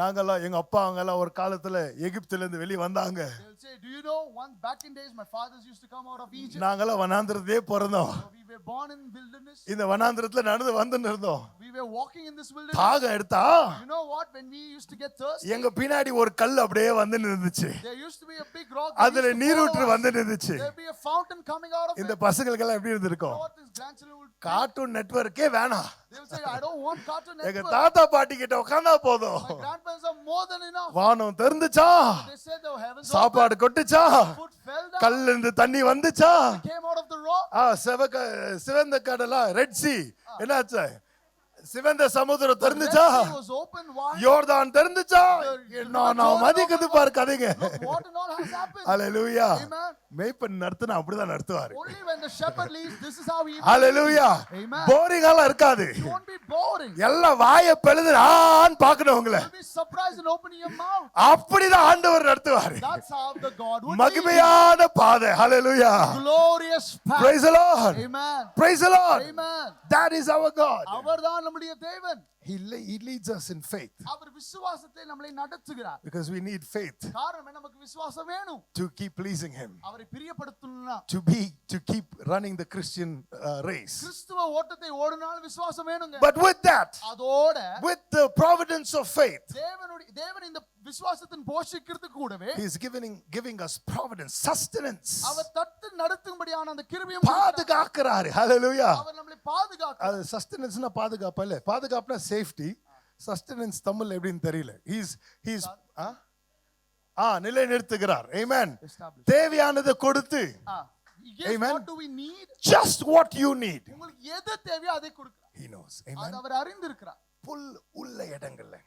S1: நாங்கெல்லாம் எங்க அப்பா அவங்கெல்லாம் ஒரு காலத்துல எகிப்துல இருந்து வெளிய வந்தாங்க.
S2: They will say, do you know, once back in days my fathers used to come out of Egypt.
S1: நாங்கெல்லாம் வனாந்திரத்திலே பிறந்தோம்.
S2: We were born in wilderness.
S1: இந்த வனாந்திரத்துல நடந்து வந்துன்னு இருந்தோம்.
S2: We were walking in this wilderness.
S1: தாகம் எடுத்தா,
S2: you know what, when we used to get thirsty,
S1: எங்க பின்னாடி ஒரு கல் அப்படியே வந்து நின்னுச்சு.
S2: there used to be a big rock.
S1: அதுல நீரூற்று வந்து நின்னுச்சு.
S2: There be a fountain coming out of
S1: இந்த
S2: it.
S1: பசங்களுக்கு எல்லாம் எப்படி இருந்திருக்கும்?
S2: What this grandchildren would
S1: cartoon நெட்வொர்க்கே வேணாம்.
S2: they will say, I don't want Cartoon
S1: எங்க
S2: Network.
S1: தாத்தா பாட்டி கிட்ட உட்கார்ந்தா போதும்.
S2: My grandparents are more than enough.
S1: வானம் திறந்துச்சா,
S2: They said the heavens
S1: சாப்பாடு கொட்டுச்சா,
S2: opened, food fell down,
S1: கல்ல இருந்து தண்ணி வந்துச்சா,
S2: came out of the rock.
S1: சிவந்த கடலா, ரெட் சி என்னாச்சு? சிவந்த சமுத்திரம்
S2: The Red
S1: திறந்துச்சா,
S2: Sea was open wide.
S1: யோர்தான் திறந்துச்சா. நான் மதிக்குது பாரு கதைங்க.
S2: Look what and all has happened.
S1: Hallelujah.
S2: Amen.
S1: மேய்ப்பன் நடத்துனா அப்படிதான் நடத்துவாரு.
S2: Only when the shepherd leads, this is how he
S1: hallelujah.
S2: Amen.
S1: போரிங்கால இருக்காது.
S2: You won't be boring.
S1: எல்லாம் வாயை பெழுது ஆன் பார்க்கணும் உங்களை.
S2: You'll be surprised and opening your mouth.
S1: அப்படிதான் ஆண்டவர் நடத்துவாரு.
S2: That's how the God would lead you.
S1: மகிமையான பாதை. ஹalleluya.
S2: Glorious path.
S1: Praise the Lord.
S2: Amen.
S1: Praise the Lord.
S2: Amen.
S1: That is our God.
S2: அவர்தான் நம்முடைய தேவன்.
S1: He leads us in faith
S2: அவர் விசுவாசத்தை நம்மை நடத்துகிறார்.
S1: because we need faith
S2: காரணம் நமக்கு விசுவாசம் வேணும்.
S1: to keep pleasing him,
S2: அவரை பிரியப்படுத்தணும்னா,
S1: to keep running the Christian race.
S2: கிறிஸ்துவ ஓட்டத்தை ஓடினால் விசுவாசம் வேணுங்க.
S1: But with that,
S2: அதோட
S1: with the providence of faith,
S2: தேவன் இந்த விசுவாசத்தின் போஷிக்கிறது கூடவே
S1: he is giving us providence, sustenance.
S2: அவர் தட்டு நடத்தும்படியான அந்த கிருபையும்
S1: பாதுகாக்கிறாரு. ஹalleluya.
S2: அவர் நம்மை பாதுகாக்கிறார்.
S1: அது சஸ்டெனன்ஸ்னா பாதுகாப்பு இல்ல. பாதுகாப்புனா சேஃப்டி. சஸ்டெனன்ஸ் தமிழ்ல எப்படின்னு தெரியல. he's நிலை நிறுத்துகிறார். Amen. தேவையானதை கொடுத்து. Amen.
S2: What do we need?
S1: Just what you need.
S2: உங்களுக்கு எது தேவையோ அதை கொடுக்கிறார்.
S1: He knows. Amen.
S2: அவர் அறிந்திருக்கிறார்.
S1: புல் உள்ள இடங்கள்ல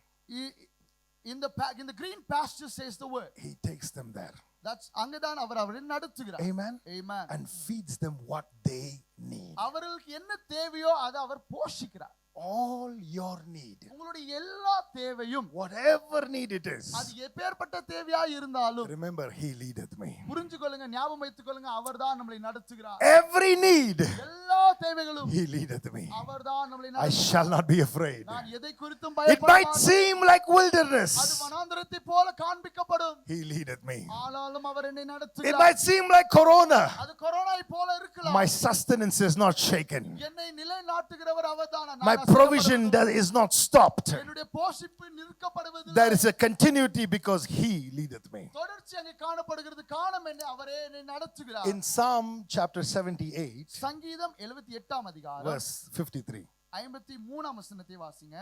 S2: in the green pasture says the word.
S1: he takes them there.
S2: That's அங்கதான் அவர் அவரை நடத்துகிறார்.
S1: Amen.
S2: Amen.
S1: And feeds them what they need.
S2: அவர்களுக்கு என்ன தேவையோ அதை அவர் போஷிக்கிறார்.
S1: All your need,
S2: உங்களுடைய எல்லா தேவையும்,
S1: whatever need it is,
S2: அது எப்பேற்பட்ட தேவையா இருந்தாலும்,
S1: remember he leadeth me.
S2: புரிஞ்சுக்கொள்ளுங்க, ஞாபகம் வைத்துக்கொள்ளுங்க, அவர்தான் நம்மை நடத்துகிறார்.
S1: Every need,
S2: எல்லா தேவைகளும்
S1: he leadeth me.
S2: அவர்தான் நம்மை
S1: I
S2: நடத்துகிறார்.
S1: shall not be afraid.
S2: நான் எதை குறித்தும்
S1: It
S2: பயப்பட
S1: might
S2: மாட்டேன்.
S1: seem like
S2: அது
S1: wilderness,
S2: வனாந்தரத்தை போல காண்பிக்கப்படும்.
S1: he leadeth me.
S2: ஆனாலும் அவர் என்னை
S1: It
S2: நடத்துகிறார்.
S1: might seem like corona,
S2: அது கொரோனாவை போல இருக்கலாம்.
S1: my sustenance is not shaken,
S2: என்னை நிலைநாட்டுகிறவர் அவர்தான்.
S1: my provision is not stopped.
S2: என்னுடைய போஷிப்பு நிற்கப்படுவதில்லை.
S1: There is a continuity because he leadeth me.
S2: தொடர்ச்சி அங்கே காணப்படுகிறது. காரணம் என்ன? அவரே என்னை நடத்துகிறார்.
S1: In Psalm chapter 78,
S2: சங்கீதம் 78 அதிகாரம்
S1: verse 53,
S2: 53 வசனத்தை வாசிங்க.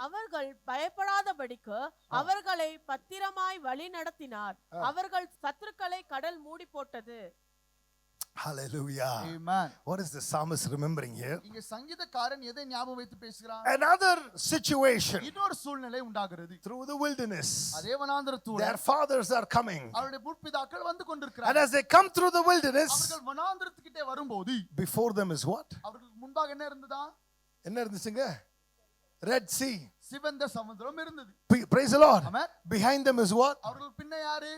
S3: அவர்கள் பயப்படாதபடிக்கு அவர்களை பத்திரமாய் வழி நடத்தினார். அவர்கள் சத்துருக்களை கடல் மூடி போட்டது.
S1: hallelujah.
S2: Amen.
S1: What is the psalmist remembering here?
S2: இங்க சங்கீதக்காரன் எதை ஞாபகம் வைத்து பேசுகிறார்?
S1: Another situation.
S2: இன்னொரு சூழ்நிலை உண்டாகிறது.
S1: Through the wilderness,
S2: அதே வனாந்தரத்தூட
S1: their fathers are coming,
S2: அவருடைய முற்பிதாக்கள் வந்து
S1: and
S2: கொண்டிருக்கிறார்கள்.
S1: as they come through the wilderness,
S2: அவர்கள் வனாந்தரத்துக்கிட்டே வரும்போது
S1: before them is what?
S2: அவர்களுக்கு முன்பாக என்ன இருந்ததா?
S1: என்ன இருந்துச்சுங்க? Red Sea.
S2: சிவந்த சமுத்திரம் இருந்தது.
S1: Praise the Lord.
S2: Amen.
S1: Behind them is what?
S2: அவர்கள் பின்ன யாரு?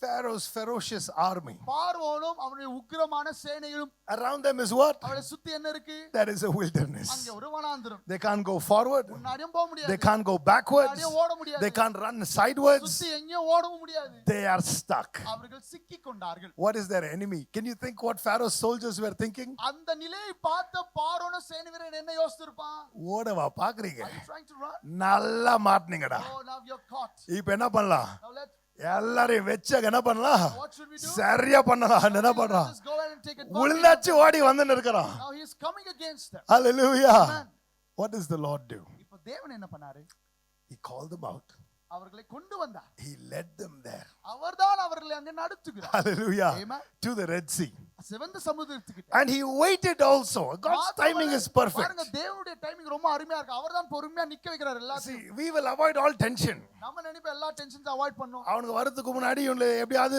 S1: Pharaoh's ferocious army.
S2: பார்வோனும் அவனுடைய உக்கிரமான சேனையும்.
S1: Around them is what?
S2: அவளை சுத்தி என்ன இருக்கு?
S1: That is a wilderness.
S2: அங்கே ஒரு வனாந்தரம்.
S1: They can't go forward.
S2: முன்னாடியும் போக முடியாது.
S1: They can't go backwards.
S2: முன்னாடியும் ஓட முடியாது.
S1: They can't run sideways.
S2: சுத்தி எங்கேயும் ஓடவும் முடியாது.
S1: They are stuck.
S2: அவர்கள் சிக்கிக் கொண்டார்கள்.
S1: What is their enemy? Can you think what Pharaoh's soldiers were thinking?
S2: அந்த நிலையை பார்த்த பார்வோன சேனைவீரன் என்ன யோசிச்சிருப்பான்?
S1: ஓடவா பாக்குறீங்க?
S2: Are you trying to run?
S1: நல்லா மாட்னீங்கடா.
S2: Oh, now you're caught.
S1: இப்போ என்ன பண்ணலாம்?
S2: Now let's
S1: எல்லாரையும் வெச்ச என்ன பண்ணலாம்?
S2: what should we do?
S1: சரியா பண்ணலாம். என்ன பண்றான்?
S2: Let's go ahead and take it.
S1: உளுந்தாச்சு ஓடி வந்து நிற்கிறான்.
S2: Now he is coming against them.
S1: Hallelujah.
S2: Amen.
S1: What does the Lord do?
S2: இப்போ தேவன் என்ன பண்ணாரு?
S1: He called them out.
S2: அவர்களை கொண்டு வந்தார்.
S1: He led them there.
S2: அவர்தான் அவர்களை அங்கே நடத்துகிறார்.
S1: Hallelujah.
S2: Amen.
S1: To the Red Sea.
S2: சிவந்த சமுத்திரத்துக்கிட்ட.
S1: And he waited also. God's timing is perfect.
S2: பாருங்க தேவனுடைய டைமிங் ரொம்ப அருமையா இருக்கு. அவர்தான் பொறுமையா நிக்க வைக்கிறார் எல்லாத்தையும்.
S1: See, we will avoid all tension.
S2: நம்ம நினைப்போம் எல்லா டென்ஷன்ஸ் அவாய்ட் பண்ணனும்.
S1: அவனுக்கு வரதுக்கு முன்னாடி இவங்களை எப்படியாவது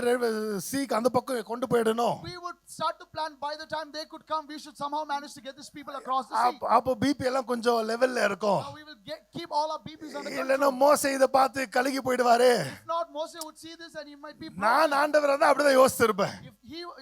S1: சீக்கு அந்த பக்கம் கொண்டு போயிடணும்.
S2: We would start to plan by the time they could come we should somehow manage to get these people across the sea.
S1: அப்ப பிபி எல்லாம் கொஞ்சம் லெவல்ல இருக்கும்.
S2: Now we will keep all our BPs under control.
S1: இல்லனா மோசே இத பார்த்து கலங்கி போய்டுவாரே.
S2: If not Moses would see this and he might be
S1: நான் ஆண்டவரா இருந்தா அப்படியே யோசிச்சிருப்பேன்.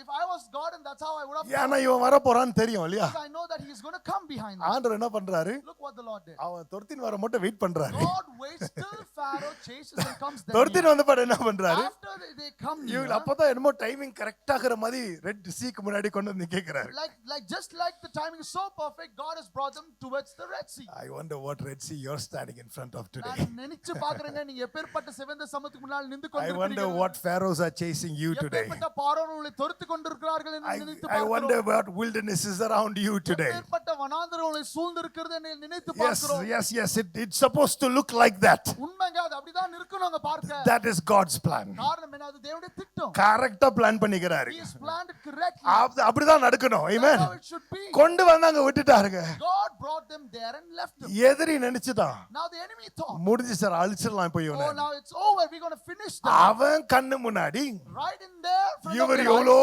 S2: If I was God and that's how I would have
S1: ஏன்னா இவன் வர போறான்னு தெரியும் இல்லையா?
S2: I know that he is going to come behind me.
S1: ஆண்டவர் என்ன பண்றாரு?
S2: Look what the Lord did.
S1: அவன் துரத்தின் வர மட்டும் வெயிட் பண்றாரு.
S2: God waits till Pharaoh chases and comes then.
S1: துரத்தின் வந்த பாரு என்ன பண்றாரு?
S2: After they come
S1: இவங்க அப்பதான் என்னமோ டைமிங் கரெக்ட்டா ஆகுற மாதிரி ரெட் சீக்கு முன்னாடி கொண்டு வந்து கேக்குறாரு.
S2: like just like the timing is so perfect God has brought them towards the Red Sea.
S1: I wonder what Red Sea you're standing in front of today.
S2: நான் நினைச்சு பார்க்கறேங்க நீங்க எப்பேர்ப்பட்ட சிவந்த சமுத்திரத்துக்கு முன்னால் நின்று
S1: I wonder
S2: கொண்டிருக்கிறீர்கள்.
S1: what pharaohs are chasing you today.
S2: எப்பேர்ப்பட்ட பார்வோன்களை துரத்தி கொண்டிருக்கிறார்கள் என்று நினைத்து
S1: I
S2: பார்க்கிறோம்.
S1: wonder what wilderness is around you today.
S2: எப்பேர்ப்பட்ட வனாந்தரங்களை சூழ்ந்திருக்கிறது என்று நினைத்து
S1: Yes,
S2: பார்க்கிறோம்.
S1: yes, it's supposed to look like that.
S2: உண்மைங்க அது அப்படிதான் இருக்கணும்ங்க பார்க்க.
S1: That is God's plan.
S2: காரணம் என்ன அது தேவனுடைய திட்டம்.
S1: கரெக்ட்டா பிளான் பண்ணிக்கிறாரு.
S2: He has planned it correctly.
S1: அப்படிதான் நடக்கணும். Amen.
S2: That's how it should be.
S1: கொண்டு வந்தாங்க விட்டுட்டாருங்க.
S2: God brought them there and left them.
S1: எதிரி நினைச்சுதான்.
S2: Now the enemy thought,
S1: முடிஞ்சு சார் அழிச்சிடலாம் போய்
S2: oh
S1: இவனை.
S2: now it's over we're going to finish them.
S1: அவன் கண்ணு முன்னாடி
S2: Right in there front of
S1: இவர்
S2: their eyes,
S1: எவ்வளோ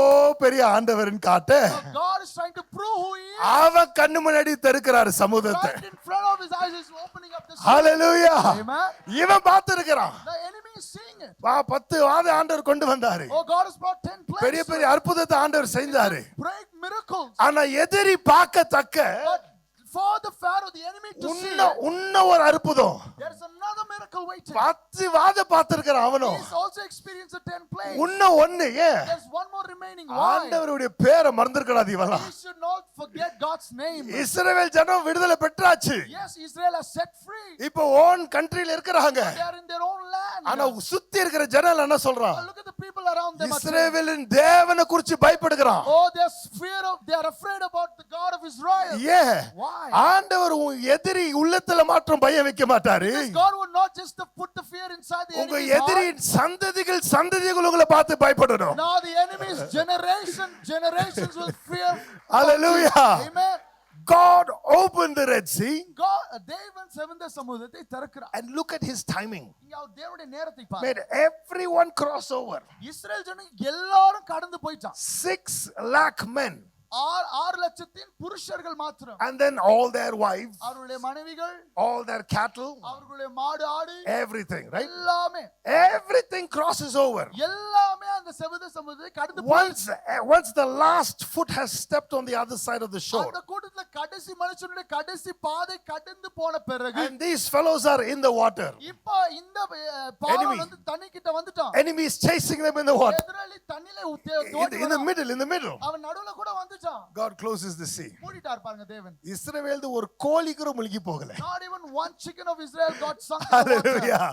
S1: பெரிய ஆண்டவர்னு காட்ட
S2: God is trying to prove who he is.
S1: அவன் கண்ணு முன்னாடி தெருக்கிறாரு சமுத்திரத்தை.
S2: Right in front of his eyes is opening up the sea.
S1: Hallelujah.
S2: Amen.
S1: இவன் பார்த்திருக்கிறான்.
S2: The enemy is seeing it.
S1: 10 ஆண்டவர் கொண்டு வந்தாரு.
S2: Oh God has brought 10 plagues.
S1: பெரிய பெரிய அற்புதத்தை ஆண்டவர் செஞ்சாரு.
S2: Great miracles.
S1: ஆனா எதிரி பார்க்கத்தக்க
S2: But for the Pharaoh, the enemy to see,
S1: உன்ன ஒரு அற்புதம்.
S2: there is another miracle waiting.
S1: 10 வாத பார்த்திருக்கிறான் அவனும்.
S2: He has also experienced the 10 plagues.
S1: உன்ன ஒண்ணு ஏன்?
S2: There's one more remaining. Why?
S1: ஆண்டவருடைய பேரை மறந்துடக்கூடாது இவெல்லாம்.
S2: We should not forget God's name.
S1: இஸ்ரவேல் ஜனம் விடுதலை பெற்றாச்சு.
S2: Yes, Israel has set free.
S1: இப்போ ஓன் கண்ட்ரில இருக்கறாங்க.
S2: They are in their own land.
S1: ஆனா சுத்தி இருக்கிற ஜனம் என்ன சொல்றான்?
S2: Look at the people around them.
S1: இஸ்ரவேலின் தேவனை குறித்து பயப்படுகிறான்.
S2: Oh, they are afraid about the God of Israel.
S1: Yeah.
S2: Why?
S1: ஆண்டவர் உன் எதிரி உள்ளத்துல மாத்திரம் பயம் வைக்க மாட்டாரு.
S2: Because God would not just put the fear inside the
S1: உங்க
S2: enemy's
S1: எதிரின்
S2: heart.
S1: சந்ததிகள் உங்களை பார்த்து பயப்படணும்.
S2: Now the enemy's generations will fear.
S1: Hallelujah.
S2: Amen.
S1: God opened the Red Sea.
S2: தேவன் சிவந்த சமுத்திரத்தை திறக்கிறார்.
S1: And look at his timing.
S2: இங்க அவர் தேவனுடைய நேரத்தை பாருங்க.
S1: Made everyone cross over.
S2: இஸ்ரவேல் ஜனங்க எல்லாரும் கடந்து போயிட்டாங்க.
S1: 6 lakh men.
S2: 6 லட்சத்தின் புருஷர்கள் மாத்திரம்.
S1: And then all their wives.
S2: அவர்களுடைய மனைவிகள்.
S1: All their cattle.
S2: அவர்களுடைய மாடு ஆடு.
S1: Everything, right?
S2: எல்லாமே.
S1: Everything crosses over.
S2: எல்லாமே அந்த சிவந்த சமுத்திரத்தை கடந்து போயிட்டாங்க.
S1: Once the last foot has stepped on the other side of the shore.
S2: அந்த கூட்டத்துல கடைசி மனுஷனுடைய கடைசி பாதை கடந்து போன பிறகு
S1: And these fellows are in the water.
S2: இப்போ இந்த பார்வோன் வந்து தண்ணி கிட்ட வந்துட்டான்.
S1: Enemy is chasing them in the water.
S2: எதிராளி தண்ணில
S1: In the middle.
S2: அவன் நடுவுல கூட வந்துட்டான்.
S1: God closes the sea.
S2: மூடிட்டார் பாருங்க தேவன்.
S1: இஸ்ரவேல்து ஒரு கோழி கூட முழுகி போகல.
S2: Not even one chicken of Israel got sunk.
S1: Hallelujah.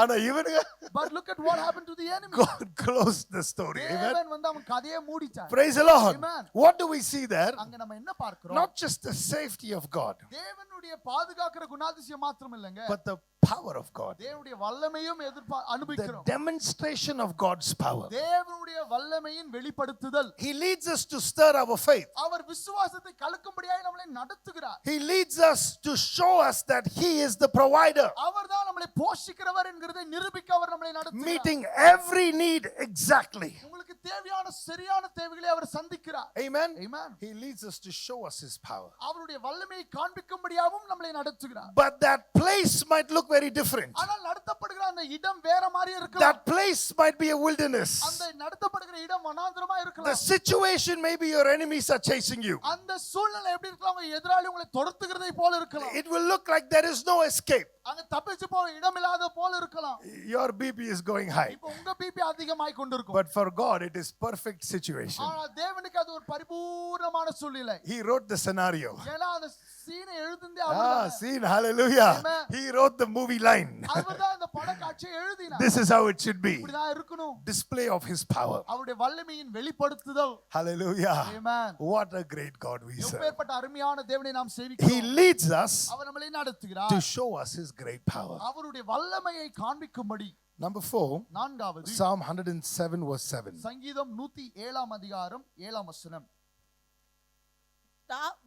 S1: ஆனா இவனுங்க
S2: But look at what happened to the enemy.
S1: God closed the story. Amen.
S2: தேவன் வந்து அவன் கதையை மூடிட்டார்.
S1: Praise the Lord.
S2: Amen.
S1: What do we see there?
S2: அங்க நம்ம என்ன பார்க்கிறோம்?
S1: Not just the safety of God,
S2: தேவனுடைய பாதுகாக்கிற குணாதிசயம் மாத்திரம் இல்லங்க.
S1: but the power of God.
S2: தேவனுடைய வல்லமையும்
S1: The
S2: அனுபவிக்கிறோம்.
S1: demonstration of God's power.
S2: தேவனுடைய வல்லமையின் வெளிப்படுத்துதல்.
S1: He leads us to stir our faith.
S2: அவர் விசுவாசத்தை கலக்கும்படியாய் நம்மை நடத்துகிறார்.
S1: He leads us to show us that He is the provider.
S2: அவர்தான் நம்மை போஷிக்கிறவர் என்கிறதை நிரூபிக்க அவர் நம்மை நடத்துகிறார்.
S1: Meeting every need exactly.
S2: உங்களுக்கு தேவையான சரியான தேவைகளை அவர் சந்திக்கிறார்.
S1: Amen.
S2: Amen.
S1: He leads us to show us His power.
S2: அவருடைய வல்லமையை காண்பிக்கும்படியாகவும் நம்மை நடத்துகிறார்.
S1: But that place might look very different.
S2: ஆனால் நடத்தப்படுகிற அந்த இடம் வேற மாதிரி இருக்கலாம்.
S1: That place might be a wilderness.
S2: அந்த நடத்தப்படுகிற இடம் வனாந்தரமா
S1: The
S2: இருக்கலாம்.
S1: situation maybe your enemies are chasing you.
S2: அந்த சூழ்நிலை எப்படி இருக்கலாம்? உங்க எதிராளி உங்களை துரத்துகிறதை போல இருக்கலாம்.
S1: It will look like there is no escape.
S2: அங்க தப்பிச்சு போக இடம் இல்லாத போல இருக்கலாம்.
S1: Your BP is going high.
S2: இப்போ உங்க பிபி அதிகமாய் கொண்டிருக்கும்.
S1: But for God it is perfect situation.
S2: ஆனா தேவனுக்கு அது ஒரு பரிபூர்ணமான சூழ்நிலை.
S1: He wrote the scenario.
S2: ஏன்னா அந்த சீனை எழுதுனதே அவர்தான்.
S1: Scene, hallelujah.
S2: Amen.
S1: He wrote the movie line.
S2: அவர்தான் இந்த படக்காட்சியை எழுதினார்.
S1: This is how it should be.
S2: இப்படிதான் இருக்கணும்.
S1: Display of his power.
S2: அவருடைய வல்லமையின் வெளிப்படுத்துதல்.
S1: Hallelujah.
S2: Amen.
S1: What a great God we serve.
S2: எப்பேற்பட்ட அருமையான தேவனை நாம்
S1: He
S2: சேவிக்கிறோம்.
S1: leads us
S2: அவர் நம்மை நடத்துகிறார்.
S1: to show us his great power.
S2: அவருடைய வல்லமையை காண்பிக்கும்படி.
S1: Number 4,
S2: நான்காவது
S1: Psalm 107 verse 7.
S2: சங்கீதம் 107 அதிகாரம் 7 வசனம்.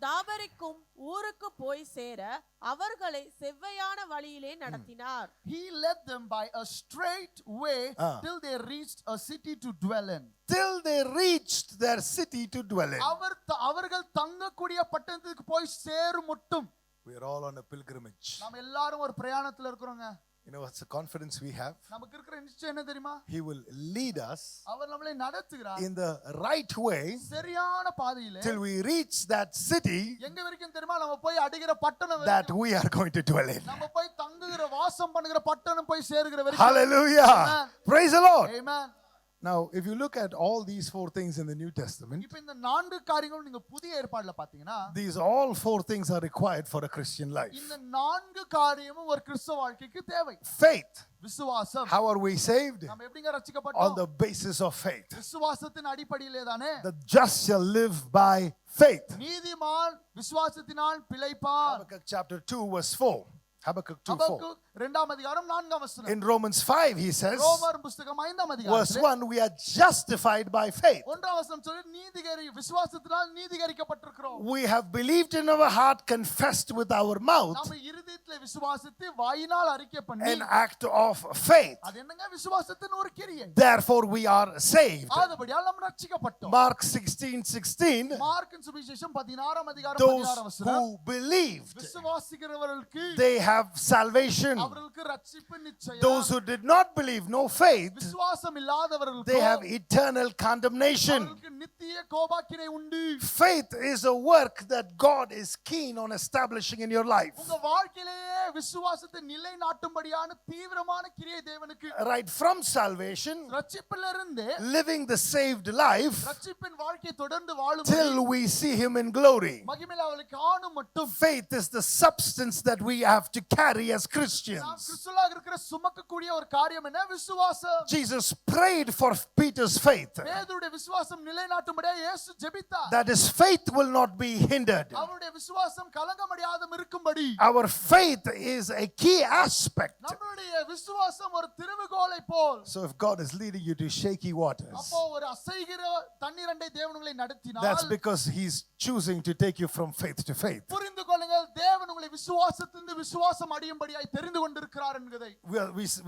S3: தாபரிக்கும் ஊருக்கு போய் சேர அவர்களை செவ்வையான வழியிலே நடத்தினார்.
S2: He led them by a straight way till they reached a city to dwell in.
S1: Till they reached their city to dwell in.
S2: அவர்கள் தங்கக்கூடிய பட்டணத்துக்கு போய் சேரும் மட்டும்.
S1: We are all on a pilgrimage.
S2: நாம் எல்லாரும் ஒரு பிரயாணத்துல இருக்கிறோங்க.
S1: You know what's the confidence we have?
S2: நமக்கு இருக்கிற நிச்சயம் என்ன தெரியுமா?
S1: He will lead us
S2: அவர் நம்மை நடத்துகிறார்
S1: in the right way
S2: சரியான பாதையிலே
S1: till we reach that city
S2: எங்க வரைக்கும் தெரியுமா? நம்ம போய் அடைகிற பட்டணம்
S1: that
S2: வரைக்கும்.
S1: we are going to dwell in.
S2: நம்ம போய் தங்குகிற வாசம் பண்ணுகிற பட்டணம் போய் சேருகிற வரைக்கும்.
S1: Hallelujah.
S2: Amen.
S1: Praise the Lord.
S2: Amen.
S1: Now, if you look at all these 4 things in the New Testament,
S2: இப்போ இந்த 4 காரியங்களும் நீங்க புதிய ஏற்பாடுல பாத்தீங்கன்னா
S1: these all 4 things are required for a Christian life.
S2: இந்த 4 காரியமும் ஒரு கிறிஸ்தவ வாழ்க்கைக்கு தேவை.
S1: Faith.
S2: விசுவாசம்.
S1: How are we saved?
S2: நாம எப்படிங்க
S1: On
S2: ரட்சிக்கப்பட்டோம்?
S1: the basis of faith.
S2: விசுவாசத்தின் அடிப்படையிலே தானே.
S1: The just shall live by faith.
S2: நீதிமான் விசுவாசத்தினால் பிழைப்பான்.
S1: Habakkuk chapter 2 verse 4. Habakkuk 2:4.
S2: ஹபக்குக் 2 அதிகாரம் 4 வசனம்.
S1: In Romans 5 he says,
S2: ரோமர் புத்தகம் 5
S1: verse
S2: அதிகாரத்திலே
S1: 1, we are justified by faith.
S2: 1 வசனம் சொல்லி விசுவாசத்தினால் நீதிகரிக்கப்பட்டிருக்கிறோம்.
S1: We have believed in our heart, confessed with our mouth,
S2: நாம இருதயத்திலே விசுவாசித்து வாயினால் அறிக்கை பண்ணி
S1: an act of faith.
S2: அது என்னங்க விசுவாசத்தின் ஒரு கிரியை.
S1: Therefore we are saved.
S2: ஆதபடியால் நாம் ரட்சிக்கப்பட்டோம்.
S1: Mark 16:16.
S2: மார்க்கின் சுவிசேஷம் 16 அதிகாரம்
S1: Those
S2: 16 வசனம்.
S1: who believed,
S2: விசுவாசிக்கிறவர்களுக்கு
S1: they have salvation.
S2: அவர்களுக்கு ரட்சிப்பு நிச்சயம்.
S1: Those who did not believe, no faith,
S2: விசுவாசம் இல்லாதவர்களுக்கு
S1: they have eternal condemnation.
S2: அவர்களுக்கு நித்திய கோபாக்கினை உண்டு.
S1: Faith is a work that God is keen on establishing in your life.
S2: உங்க வாழ்க்கையிலேயே விசுவாசத்தை நிலைநாட்டும்படியான தீவிரமான கிரியை தேவனுக்கு.
S1: Right from salvation,
S2: ரட்சிப்பிலிருந்து
S1: living the saved life
S2: ரட்சிப்பின் வாழ்க்கையை தொடர்ந்து வாழும்
S1: till we see him in glory.
S2: மகிமையிலே அவளை காணும் மட்டும்.
S1: Faith is the substance that we have to carry as
S2: நாம்
S1: Christians.
S2: கிறிஸ்துவாக இருக்கிற சுமக்கக்கூடிய ஒரு காரியம் என்ன? விசுவாசம்.
S1: Jesus prayed for Peter's faith,
S2: பேதுருடைய விசுவாசம் நிலைநாட்டும்படியாக இயேசு ஜெபித்தார்.
S1: that his faith will not be hindered.
S2: அவருடைய விசுவாசம் கலங்கமடையாத இருக்கும்படி.
S1: Our faith is a key aspect.
S2: நம்மளுடைய விசுவாசம் ஒரு திருவுகோலை போல்.
S1: So if God is leading you to shaky waters,
S2: அப்போ ஒரு அசைகிற தண்ணீரண்டை தேவன் உங்களை நடத்தினார்.
S1: that's because he's choosing to take you from faith to faith.
S2: புரிந்து கொள்ளுங்கள், தேவன் உங்களை விசுவாசத்திலிருந்து விசுவாசம் அடையும்படியாய் தெரிந்து கொண்டிருக்கிறார் என்கிறதை.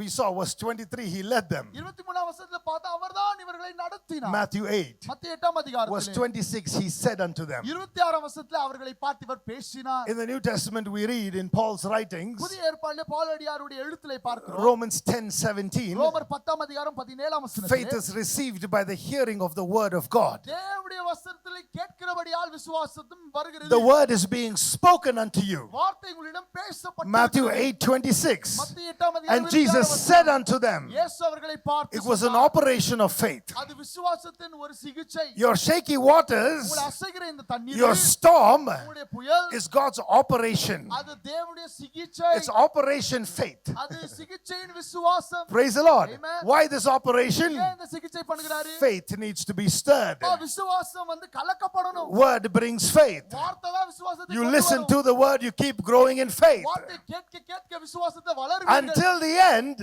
S1: We saw verse 23, he led them.
S2: 23 வசனத்தில் பார்த்தா அவர்தான் இவர்களை நடத்தினார்.
S1: Matthew 8
S2: மத்தேயு 8
S1: verse
S2: அதிகாரத்திலே
S1: 26, he said unto them.
S2: 26 வசனத்தில் அவர்களை பார்த்து இவர் பேசினார்.
S1: In the New Testament we read in Paul's writings,
S2: புதிய ஏற்பாட்டிலே பவுலடியாருடைய எழுத்திலே பார்க்கிறோம்.
S1: Romans 10:17,
S2: ரோமர் 10 அதிகாரம் 17
S1: faith
S2: வசனத்திலே
S1: is received by the hearing of the word of God.
S2: தேவனுடைய வசனத்திலே கேட்கிறபடியால் விசுவாசம் வருகிறது.
S1: The word is being spoken unto you.
S2: வார்த்தை உங்களிடம் பேசப்பட்டது.
S1: Matthew 8:26.
S2: மத்தேயு 8 அதிகாரம்
S1: And Jesus said unto them,
S2: இயேசு அவர்களை பார்த்து
S1: it was an operation of faith.
S2: அது விசுவாசத்தின் ஒரு சிகிச்சை.
S1: Your shaky waters,
S2: உங்களை அசைகிற இந்த தண்ணீர்,
S1: your storm
S2: உங்களுடைய புயல்,
S1: is God's operation.
S2: அது தேவனுடைய சிகிச்சை.
S1: It's operation faith.
S2: அது சிகிச்சையின் விசுவாசம்.
S1: Praise the Lord.
S2: Amen.
S1: Why this operation?
S2: ஏன் இந்த சிகிச்சை பண்ணுகிறாரு?
S1: Faith needs to be stirred.
S2: விசுவாசம் வந்து கலக்கப்படணும்.
S1: Word brings faith.
S2: வார்த்தை தான் விசுவாசத்தை
S1: You
S2: கொண்டு
S1: listen
S2: வரும்.
S1: to the word, you keep growing in faith
S2: வார்த்தை கேட்க கேட்க விசுவாசத்தை வளருவீர்கள்.
S1: until the end.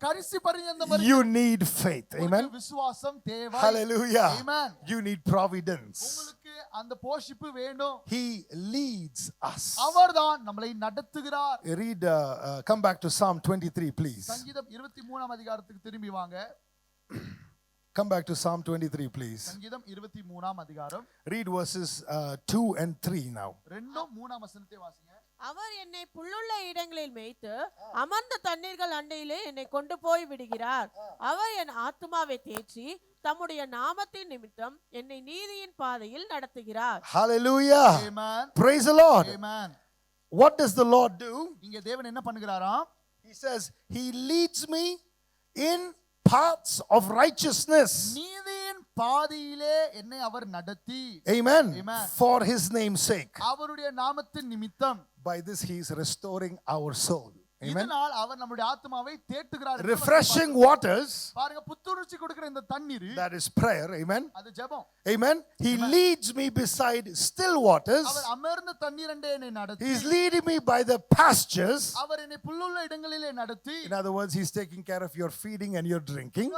S2: கடைசி பரியந்தம்
S1: You need faith. Amen.
S2: விசுவாசம் தேவை.
S1: Hallelujah.
S2: Amen.
S1: You need providence.
S2: உங்களுக்கு அந்த போஷிப்பு வேணும்.
S1: He leads us.
S2: அவர்தான் நம்மளை நடத்துகிறார்.
S1: Read, come back to Psalm 23, please.
S2: சங்கீதம் 23 அதிகாரத்துக்கு திரும்பி வாங்க.
S1: Come back to Psalm 23, please.
S2: சங்கீதம் 23 அதிகாரம்.
S1: Read verses 2 and 3 now.
S2: 2 3 வசனத்தை வாசிங்க.
S3: அவர் என்னை புல்லுள்ள இடங்களில் மேய்த்து அமர்ந்த தண்ணீர்கள் அண்டையிலே என்னை கொண்டு போய் விடுகிறார். அவர் என் ஆத்துமாவை தேற்றி தம்முடைய நாமத்தின் நிமித்தம் என்னை நீதியின் பாதையில் நடத்துகிறார்.
S1: Hallelujah.
S2: Amen.
S1: Praise the Lord.
S2: Amen.
S1: What does the Lord do?
S2: இங்க தேவன் என்ன பண்ணுகிறாராம்?
S1: He says, he leads me in paths of righteousness.
S2: நீதியின் பாதையிலே என்னை அவர் நடத்தி.
S1: Amen.
S2: Amen.
S1: For his name's sake.
S2: அவருடைய நாமத்தின் நிமித்தம்.
S1: By this he is restoring our soul. Amen.
S2: இதனால் அவர் நம்முடைய ஆத்மாவை தேற்றுகிறார்.
S1: Refreshing waters.
S2: பாருங்க, புத்துணர்ச்சி கொடுக்கிற இந்த தண்ணீர்.
S1: That is prayer. Amen.
S2: அது ஜெபம்.
S1: Amen. He leads me beside still waters.
S2: அவர் அமர்ந்த தண்ணீரண்டே என்னை நடத்தி.
S1: He is leading me by the pastures.
S2: அவர் என்னை புல்லுள்ள இடங்களிலே நடத்தி.
S1: In other words, he's taking care of your feeding and your drinking.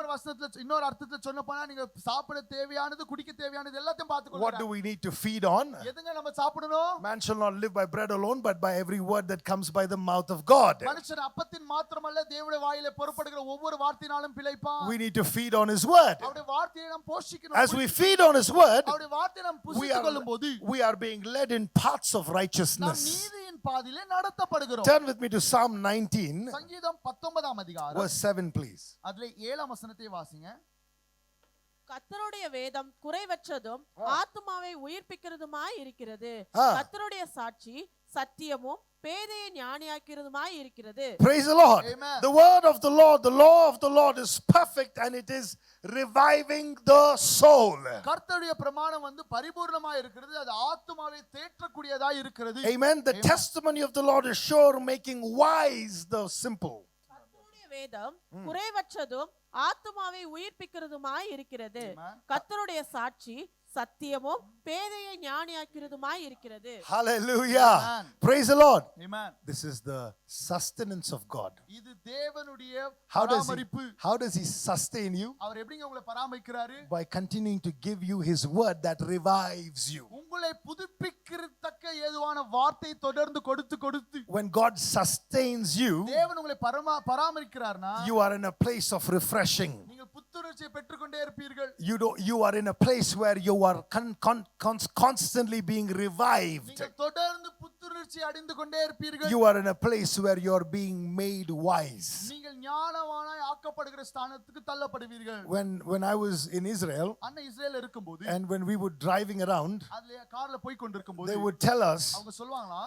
S2: இன்னொரு அர்த்தத்துல சொன்ன போனா, நீங்க சாப்பிட தேவையானது, குடிக்க தேவையானது எல்லாத்தையும் பார்த்துக்கொள்ளுங்க.
S1: What do we need to feed on?
S2: எதுங்க நம்ம சாப்பிடணும்?
S1: Man shall not live by bread alone, but by every word that comes by the mouth of God.
S2: மனுஷன் அப்பத்தின் மாத்திரமல்ல, தேவனுடைய வாயிலே புறப்படுகிற ஒவ்வொரு வார்த்தையினாலும் பிழைப்பான்.
S1: We need to feed on his word.
S2: அவருடைய வார்த்தையை நாம் போஷிக்கணும்.
S1: As we feed on his word,
S2: அவருடைய வார்த்தையை நாம் புசித்துக் கொள்ளும்போது
S1: we are being led in paths of
S2: நாம்
S1: righteousness.
S2: நீதியின் பாதையிலே நடத்தப்படுகிறோம்.
S1: Turn with me to Psalm 19,
S2: சங்கீதம் 19 அதிகாரம்
S1: verse 7, please.
S2: அதிலே 7 வசனத்தை வாசிங்க.
S3: கர்த்தருடைய வேதம் குறைவற்றதும் ஆத்துமாவை உயிர்ப்பிக்கிறதுமாய் இருக்கிறது.
S1: ஆ.
S3: கர்த்தருடைய சாட்சி சத்தியமும் பேதையை ஞானியாக்கிறதுமாய் இருக்கிறது.
S1: Praise the Lord.
S2: Amen.
S1: The word of the Lord, the law of the Lord is perfect and it is reviving the soul.
S2: கர்த்தருடைய பிரமாணம் வந்து பரிபூர்ணமாய் இருக்கிறது, அது ஆத்துமாவை தேற்றக்கூடியதாய் இருக்கிறது.
S1: Amen. The testimony of the Lord is sure, making wise the simple.
S3: கர்த்தருடைய வேதம் குறைவற்றதும் ஆத்துமாவை உயிர்ப்பிக்கிறதுமாய் இருக்கிறது.
S2: Amen.
S3: கர்த்தருடைய சாட்சி சத்தியமும் பேதையை ஞானியாக்கிறதுமாய் இருக்கிறது.
S1: Hallelujah.
S2: Amen.
S1: Praise the Lord.
S2: Amen.
S1: This is the sustenance of God.
S2: இது தேவனுடைய
S1: How
S2: பராமரிப்பு.
S1: does he sustain you?
S2: அவர் எப்படிங்க உங்களை பராமரிக்கிறாரு?
S1: By continuing to give you his word that revives you.
S2: உங்களை புதுப்பிக்கிறதக்க ஏதுவான வார்த்தை தொடர்ந்து கொடுத்து கொடுத்து.
S1: When God sustains you,
S2: தேவன் உங்களை பராமரிக்கிறார்னா,
S1: you are in a place of refreshing.
S2: நீங்கள் புத்துணர்ச்சியை பெற்றுக்கொண்டே இருப்பீர்கள்.
S1: You are in a place where you are constantly being revived.
S2: நீங்கள் தொடர்ந்து புத்துணர்ச்சி அடைந்து கொண்டே இருப்பீர்கள்.
S1: You are in a place where you are being made wise.
S2: நீங்கள் ஞானவானாய் ஆக்கப்படுகிற ஸ்தானத்துக்கு தள்ளப்படுவீர்கள்.
S1: When I was in Israel
S2: அன்னை இஸ்ரேல் இருக்கும்போது,
S1: and when we were driving around,
S2: அதுல கார்ல போய் கொண்டிருக்கும்போது
S1: they would tell us,
S2: அவங்க சொல்வாங்களா,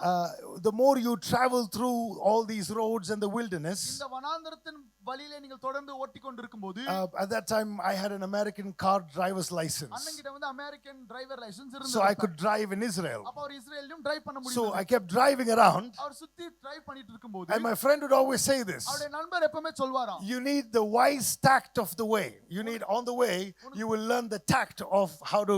S1: the more you travel through all these roads and the wilderness,
S2: இந்த வனாந்தரத்தின் வழியிலே நீங்கள் தொடர்ந்து ஓட்டி கொண்டிருக்கும்போது,
S1: at that time I had an American car driver's license,
S2: அண்ணங்கிட்ட வந்து அமெரிக்கன் டிரைவர் லைசென்ஸ் இருந்தது.
S1: so I could drive in Israel.
S2: அப்ப அவர் இஸ்ரேலிலும் டிரைவ் பண்ண
S1: So
S2: முடியும்.
S1: I kept driving around,
S2: அவர் சுத்தி டிரைவ் பண்ணிட்டு இருக்கும்போது,
S1: and my friend would always say this:
S2: அவருடைய நண்பர் எப்பவுமே சொல்வாராம்,
S1: you need the wise tact of the way. You need, on the way, you will learn the tact of how to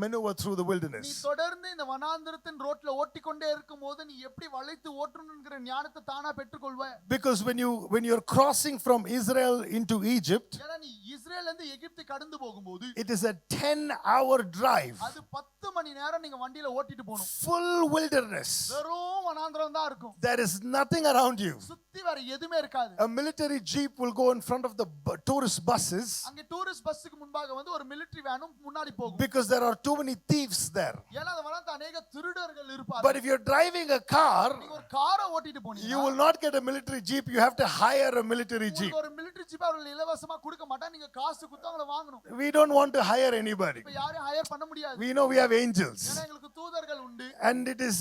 S1: maneuver through the
S2: நீ
S1: wilderness.
S2: தொடர்ந்து இந்த வனாந்தரத்தின் ரோட்ல ஓட்டிக்கொண்டே இருக்கும்போது நீ எப்படி வளைத்து ஓட்டணும்ங்கற ஞானத்தை தானா பெற்றுக்கொள்வே.
S1: Because when you're crossing from Israel into Egypt,
S2: ஏன்னா நீ இஸ்ரேல்ல இருந்து எகிப்து கடந்து போகும்போது
S1: it is a 10-hour drive.
S2: அது 10 மணி நேரம் நீங்க வண்டியில ஓட்டிட்டு போணும்.
S1: Full wilderness.
S2: வெறும் வனாந்தரம் தான் இருக்கும்.
S1: There is nothing around you.
S2: சுத்தி வேற எதுமே இருக்காது.
S1: A military jeep will go in front of the tourist buses
S2: அங்க டூரிஸ்ட் பஸ்ஸுக்கு முன்பாக வந்து ஒரு மிலிட்டரி வேனும் முன்னாடி போகும்.
S1: because there are too many thieves there.
S2: ஏன்னா அந்த வனாந்தரத்துல अनेक திருடர்கள் இருப்பாங்க.
S1: But if you're driving a car,
S2: நீங்க ஒரு காரை ஓட்டிட்டு போனீங்க,
S1: you will not get a military jeep. You have to hire a military jeep.
S2: ஒரு மிலிட்டரி ஜீப் அவர்கள் இலவசமா கொடுக்க மாட்டாங்க. நீங்க காசு கொடுத்து அவங்கள வாங்கணும்.
S1: We don't want to hire anybody.
S2: இப்ப யாரையும் ஹையர் பண்ண முடியாது.
S1: We know we have angels.
S2: ஏன்னா எங்களுக்கு தூதர்கள் உண்டு.
S1: And it is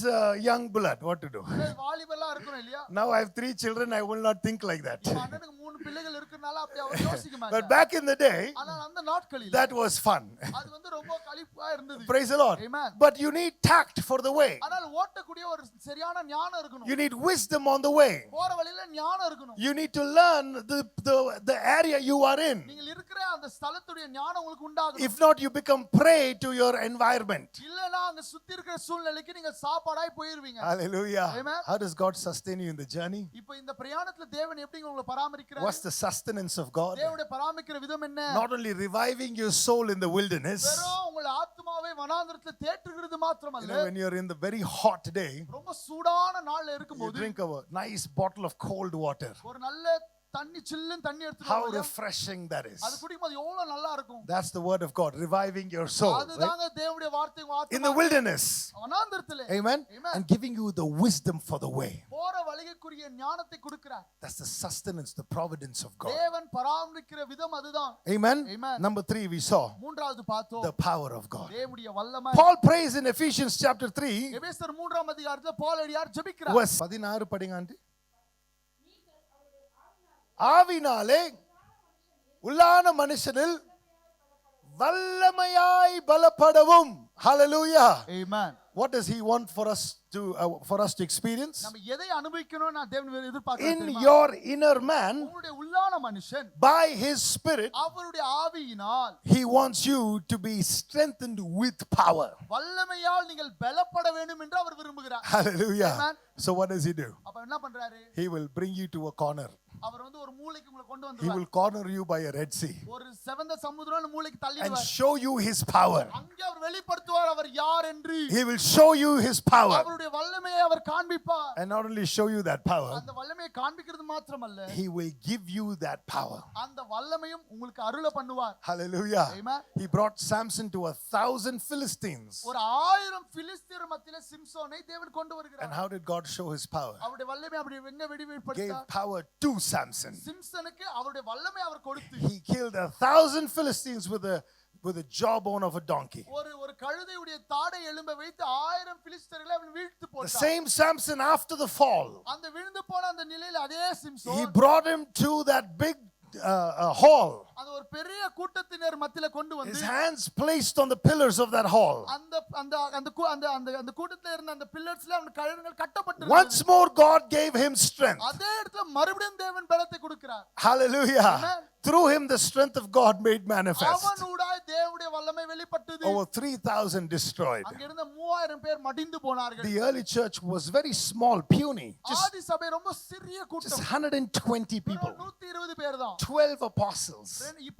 S1: young blood. What to do?
S2: வாலிபெல்லாம் இருக்கணும் இல்லையா?
S1: Now I have 3 children. I will not think like that.
S2: அண்ணனுக்கு 3 பிள்ளைகள் இருக்கறனால அப்படி அவர் யோசிக்க
S1: But
S2: மாட்டார்.
S1: back in the day,
S2: ஆனா அந்த நாட்களில்
S1: that was fun.
S2: அது வந்து ரொம்ப களிப்பா இருந்தது.
S1: Praise the Lord.
S2: Amen.
S1: But you need tact for the way.
S2: ஆனால் ஓட்டக்கூடிய ஒரு சரியான ஞானம் இருக்கணும்.
S1: You need wisdom on the way.
S2: போற வழியில ஞானம் இருக்கணும்.
S1: You need to learn the area you are in.
S2: நீங்கள் இருக்கிற அந்த ஸ்தலத்துடைய ஞானம் உங்களுக்கு உண்டாகணும்.
S1: If not, you become prey to your environment.
S2: இல்லனா அங்க சுத்தி இருக்கிற சூழ்நிலைக்கு நீங்க சாப்பாடாய் போயிருவீங்க.
S1: Hallelujah.
S2: Amen.
S1: How does God sustain you in the journey?
S2: இப்போ இந்த பிரயாணத்துல தேவன் எப்படி உங்களை பராமரிக்கிறார்?
S1: What's the sustenance of God?
S2: தேவனுடைய பராமரிக்கிற விதம் என்ன?
S1: Not only reviving your soul in the wilderness,
S2: வெறும் உங்கள் ஆத்மாவை வனாந்தரத்துல தேற்றுகிறது மாத்திரமல்ல,
S1: when you're in the very hot day,
S2: ரொம்ப சூடான நாள்ல
S1: you
S2: இருக்கும்போது
S1: drink a nice bottle of cold water.
S2: ஒரு நல்ல தண்ணி சில்லுன்னு தண்ணி எடுத்துட்டு
S1: How
S2: வாங்க.
S1: refreshing that is.
S2: அது குடிக்கும்போது எவ்வளவு நல்லா இருக்கும்.
S1: That's the word of God, reviving your soul. Right?
S2: அதுதாங்க தேவனுடைய வார்த்தை உங்க
S1: In the
S2: ஆத்மா
S1: wilderness.
S2: வனாந்தரத்திலே.
S1: Amen.
S2: Amen.
S1: And giving you the wisdom for the way.
S2: போற வழிக்குரிய ஞானத்தை கொடுக்கிறார்.
S1: That's the sustenance, the providence of God.
S2: தேவன் பராமரிக்கிற விதம் அதுதான்.
S1: Amen.
S2: Amen.
S1: Number 3 we saw
S2: மூன்றாவது பார்த்தோம்,
S1: the power of God.
S2: தேவனுடைய வல்லமை.
S1: Paul prays in Ephesians chapter 3
S2: எபேசியர் 3ஆம் அதிகாரத்துல பவுல் அடியார் ஜெபிக்கிறார்.
S1: verse 16 படிங்க ஆண்டி. ஆவினாலே உள்ளான மனுஷனில் வல்லமையாய் பலப்படவும். Hallelujah.
S2: Amen.
S1: What does he want for us to experience?
S2: நம்ம எதை அனுபவிக்கணும் நான் தேவன்
S1: In
S2: எதிர்பார்க்கிறேன்
S1: your inner man,
S2: உங்களுடைய உள்ளான மனுஷன்
S1: by his spirit,
S2: அவருடைய ஆவியினால்
S1: he wants you to be strengthened with power.
S2: வல்லமையால் நீங்கள் பலப்பட வேண்டும் என்று அவர் விரும்புகிறார்.
S1: Hallelujah.
S2: Amen.
S1: So what does he do?
S2: அப்ப என்ன பண்றாரு?
S1: He will bring you to a corner.
S2: அவர் வந்து ஒரு மூலைக்கு உங்களை கொண்டு
S1: He
S2: வந்துருவார்.
S1: will corner you by a Red Sea
S2: ஒரு செவந்த சமுத்திரம் மூலைக்கு
S1: and
S2: தள்ளிடுவார்.
S1: show you his power.
S2: அங்கே அவர் வெளிப்படுத்துவார் அவர் யார் என்று.
S1: He will show you his power.
S2: அவருடைய வல்லமையை அவர் காண்பிப்பார்.
S1: And not only show you that power,
S2: அந்த வல்லமையை காண்பிக்கிறது மாத்திரமல்ல,
S1: he will give you that power.
S2: அந்த வல்லமையும் உங்களுக்கு அருள பண்ணுவார்.
S1: Hallelujah.
S2: Amen.
S1: He brought Samson to 1,000 Philistines.
S2: ஒரு 1000 பிலிஸ்தியர் மத்தியிலே சிம்சோனை தேவன் கொண்டு
S1: And
S2: வருகிறார்.
S1: how did God show his power?
S2: அவருடைய வல்லமை அப்படி எங்க
S1: Gave
S2: வெளிப்படுத்தார்?
S1: power to Samson.
S2: சிம்சனுக்கு அவருடைய வல்லமை அவர் கொடுத்து
S1: He killed 1,000 Philistines with a jawbone of a donkey.
S2: ஒரு கழுதையுடைய தாடை எலும்பை வைத்து 1000 பிலிஸ்தர்களை அவன் வீழ்த்து
S1: The
S2: போட்டார்.
S1: same Samson after the fall,
S2: அந்த விழுந்து போன அந்த நிலையில் அதே
S1: he
S2: Samson
S1: brought him to that big hall.
S2: அந்த ஒரு பெரிய கூட்டத்தினர் மத்தியில கொண்டு
S1: His
S2: வந்து
S1: hands placed on the pillars of that hall.
S2: அந்த அந்த அந்த அந்த அந்த கூட்டத்தில இருந்த அந்த பில்லர்ஸ்ல அவன் கழுங்கள்
S1: Once
S2: கட்டப்பட்டிருந்தது.
S1: more God gave him strength.
S2: அதே இடத்துல மறுபடியும் தேவன் பலத்தை கொடுக்கிறார்.
S1: Hallelujah.
S2: Amen.
S1: Through him the strength of God made manifest.
S2: அவனூடாய் தேவனுடைய வல்லமை வெளிப்பட்டது.
S1: Over 3,000 destroyed.
S2: அங்க இருந்த 3000 பேர் மடிந்து போனார்கள்.
S1: The early church was very small, puny. Just
S2: ஆதி சபை ரொம்ப சிறிய கூட்டம்.
S1: 120 people.
S2: 120 பேர் தான்.
S1: 12 apostles.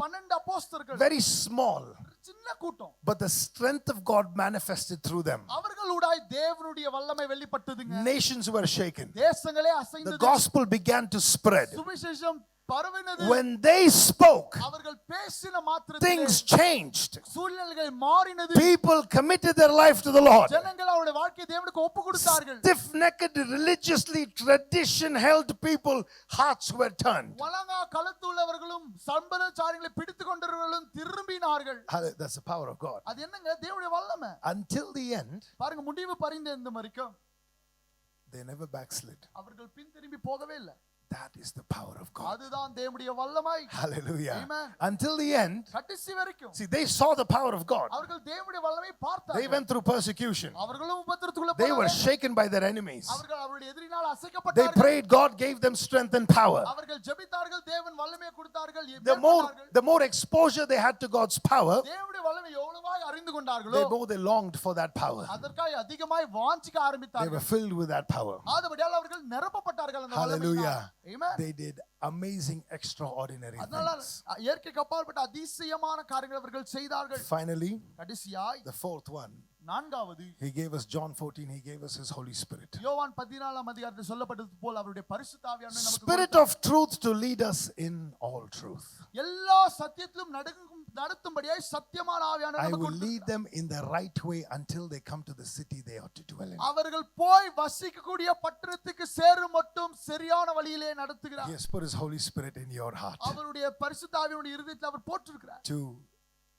S2: 12 அப்போஸ்தலர்கள்.
S1: Very small.
S2: சின்ன கூட்டம்.
S1: But the strength of God manifested through them.
S2: அவர்களுடாய் தேவனுடைய வல்லமை வெளிப்பட்டதுங்க.
S1: Nations were shaken.
S2: தேசங்களே
S1: The
S2: அசைந்தது.
S1: gospel began to spread.
S2: சுவிசேஷம் பரவினது.
S1: When they spoke,
S2: அவர்கள் பேசின மாத்திரத்திலே
S1: things changed.
S2: சூழ்நிலைகள் மாறினது.
S1: People committed their life to the Lord.
S2: ஜனங்கள் அவருடைய வாழ்க்கையை தேவனுக்கு ஒப்பு கொடுத்தார்கள்.
S1: Stiff-necked, religiously tradition-held people, hearts were turned.
S2: வலங்கா கழுத்துள்ளவர்களும் சம்பரச்சாரிகளை பிடித்துக் கொண்டவர்களும் திரும்பினார்கள்.
S1: That's the power of God.
S2: அது என்னங்க தேவனுடைய வல்லமை.
S1: Until the end,
S2: பாருங்க முடிவு பரிந்து வரைக்கும்
S1: they never backslid.
S2: அவர்கள் பின் திரும்பி போகவே இல்லை.
S1: That is the power of God.
S2: அதுதான் தேவனுடைய வல்லமை.
S1: Hallelujah.
S2: Amen.
S1: Until the end,
S2: கடைசி வரைக்கும்
S1: see, they saw the power of God.
S2: அவர்கள் தேவனுடைய வல்லமை
S1: They
S2: பார்த்தார்கள்.
S1: went through persecution.
S2: அவர்களும் உபத்திரத்துக்குள்ள
S1: They were
S2: போனார்கள்.
S1: shaken by their enemies.
S2: அவர்கள் அவருடைய எதிரினால்
S1: They
S2: அசைக்கப்பட்டார்கள்.
S1: prayed, God gave them strength and power.
S2: அவர்கள் ஜெபித்தார்கள், தேவன் வல்லமையை கொடுத்தார்கள்.
S1: The more exposure they had to God's power,
S2: தேவனுடைய வல்லமை எவ்வளவாய் அறிந்து
S1: the
S2: கொண்டார்களோ
S1: more they longed for that power.
S2: அதற்காக அதிகமாய் வாஞ்சிக்க
S1: They
S2: ஆரம்பித்தார்கள்.
S1: were filled with that power.
S2: ஆதபடியால் அவர்கள் நிரப்பப்பட்டார்கள் அந்த
S1: Hallelujah.
S2: வல்லமையினால். Amen.
S1: They did amazing, extraordinary
S2: அதனால
S1: things.
S2: இயற்கைக்கு அப்பாற்பட்ட அதிசயமான காரியங்களை அவர்கள் செய்தார்கள்.
S1: Finally,
S2: கடைசியாய்
S1: the fourth one,
S2: நான்காவது
S1: he gave us John 14, he gave us his Holy Spirit.
S2: யோவான் 14ஆம் அதிகாரத்தில் சொல்லப்பட்டது போல் அவருடைய பரிசுத்த ஆவியானவர் நமக்கு
S1: Spirit of truth to lead us in all truth.
S2: எல்லா சத்தியத்திலும் நடத்தும்படியாய் சத்தியமான ஆவியானவர்
S1: I
S2: நமக்கு
S1: will lead them in the right way until they come to the city they ought to dwell in.
S2: அவர்கள் போய் வசிக்கக்கூடிய பட்டணத்துக்கு சேரும் மட்டும் சரியான வழியிலே நடத்துகிறார்.
S1: He has put his Holy Spirit in your heart
S2: அவருடைய பரிசுத்த ஆவியானவருடைய இருதயத்தில் அவர் போட்டிருக்கிறார்.
S1: to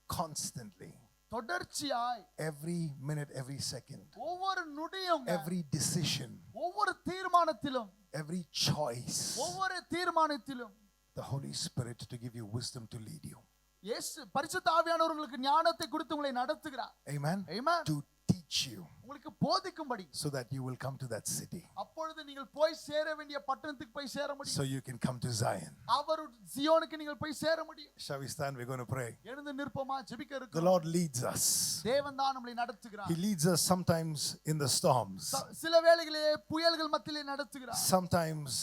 S1: constantly,
S2: தொடர்ச்சியாய்
S1: every minute, every second,
S2: ஒவ்வொரு நொடியும்
S1: every decision,
S2: ஒவ்வொரு தீர்மானத்திலும்
S1: every choice,
S2: ஒவ்வொரு தீர்மானத்திலும்
S1: the Holy Spirit to give you wisdom to lead you.
S2: இயேசு பரிசுத்த ஆவியானவர் உங்களுக்கு ஞானத்தை கொடுத்து உங்களை நடத்துகிறார்.
S1: Amen.
S2: Amen.
S1: To teach you
S2: உங்களுக்கு போதிக்கும்படி
S1: so that you will come to that city,
S2: அப்பொழுது நீங்கள் போய் சேர வேண்டிய பட்டணத்துக்கு போய் சேர முடியும்.
S1: so you can come to Zion.
S2: அவர் சியோனுக்கு நீங்கள் போய் சேர முடியும்.
S1: Shall we stand? We're going to pray.
S2: எழுந்து நிற்போமா ஜெபிக்க
S1: The
S2: இருக்கிறோம்.
S1: Lord leads us.
S2: தேவன் தான் நம்மை நடத்துகிறார்.
S1: He leads us sometimes in the storms,
S2: சில வேளைகளிலே புயல்கள் மத்தியிலே நடத்துகிறார்.
S1: sometimes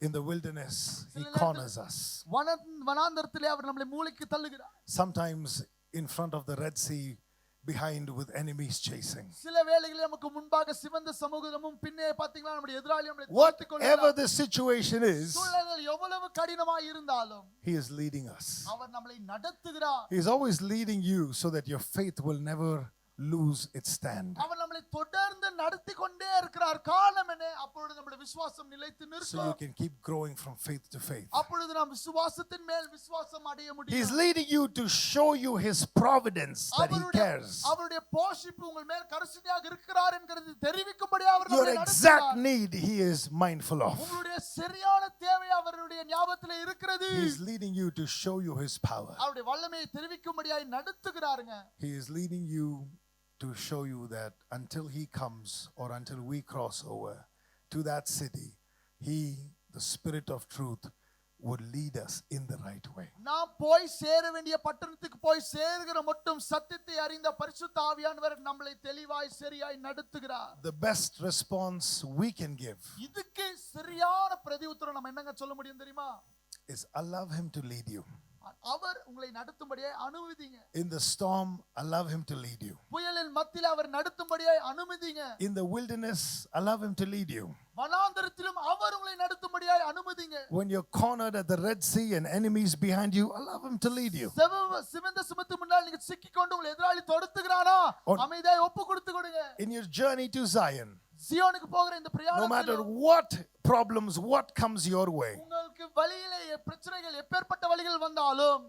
S1: in the wilderness. He corners us.
S2: வனாந்தரத்திலே அவர் நம்மை மூளைக்கு தள்ளுகிறார்.
S1: Sometimes in front of the Red Sea, behind with enemies chasing.
S2: சில வேளைகளிலே நமக்கு முன்பாக சிவந்த சமுத்திரமும் பின்னே பாத்தீங்களா நம்முடைய எதிராளி நம்மை துரத்திக் கொள்கிறார்.
S1: Whatever the situation is,
S2: சூழ்நிலைகள் எவ்வளவு கடினமாய் இருந்தாலும்
S1: He is leading us.
S2: அவர் நம்மை நடத்துகிறார்.
S1: He is always leading you so that your faith will never lose its stand.
S2: அவர் நம்மளை தொடர்ந்து நடத்தி கொண்டே இருக்கிறார். காரணம் என்ன? அப்பொழுது நம்முடைய விசுவாசம் நிலைத்து
S1: So you
S2: நிற்கும்.
S1: can keep growing from faith to faith.
S2: அப்பொழுது நாம் விசுவாசத்தின் மேல் விசுவாசம் அடைய
S1: He's
S2: முடியும்.
S1: leading you to show you His providence that He cares.
S2: அவருடைய போஷிப்பு உங்கள் மேல் கரிசனையாக இருக்கிறார் என்கிறது தெரிவிக்கும்படியாக அவர்
S1: Your
S2: நம்மை
S1: exact
S2: நடத்துகிறார்.
S1: need He is mindful of.
S2: உங்களுடைய சரியான தேவை அவருடைய ஞாபகத்தில் இருக்கிறது.
S1: He is leading you to show you His power.
S2: அவருடைய வல்லமையை தெரிவிக்கும்படியாக நடத்துகிறாருங்க.
S1: He is leading you to show you that until He comes or until we cross over to that city, He, the Spirit of truth, would lead us in the right way.
S2: நாம் போய் சேர வேண்டிய பட்டணத்துக்கு போய் சேர்கிற மட்டும் சத்தியத்தை அறிந்த பரிசுத்த ஆவியானவர் நம்மளை தெளிவாய் சரியாய் நடத்துகிறார்.
S1: The best response we can give
S2: இதுக்கு சரியான பிரதியுத்தரம் நம்ம என்னங்க சொல்ல முடியும் தெரியுமா?
S1: is allow Him to lead you.
S2: அவர் உங்களை நடத்தும்படியாய் அனுமதிங்க.
S1: In the storm, allow Him to lead you.
S2: புயலின் மத்தியில் அவர் நடத்தும்படியாய் அனுமதிங்க.
S1: In the wilderness, allow Him to lead you.
S2: வனாந்தரத்திலும் அவர் உங்களை நடத்தும்படியாய் அனுமதிங்க.
S1: When you're cornered at the Red Sea and enemies behind you, allow Him to lead you.
S2: சிவந்த சுமத்து முன்னால் நீங்க சிக்கிக்கொண்டு உங்களை எதிராளி தொடுத்துகிறானா அமைதியாய் ஒப்பு கொடுத்து கொடுங்க.
S1: In your journey to Zion,
S2: சியோனுக்கு போகிற இந்த
S1: no
S2: பிரயாணத்தில்
S1: matter what problems, what comes your way,
S2: உங்களுக்கு வழியிலே பிரச்சனைகள் எப்பேற்பட்ட வழிகள் வந்தாலும்,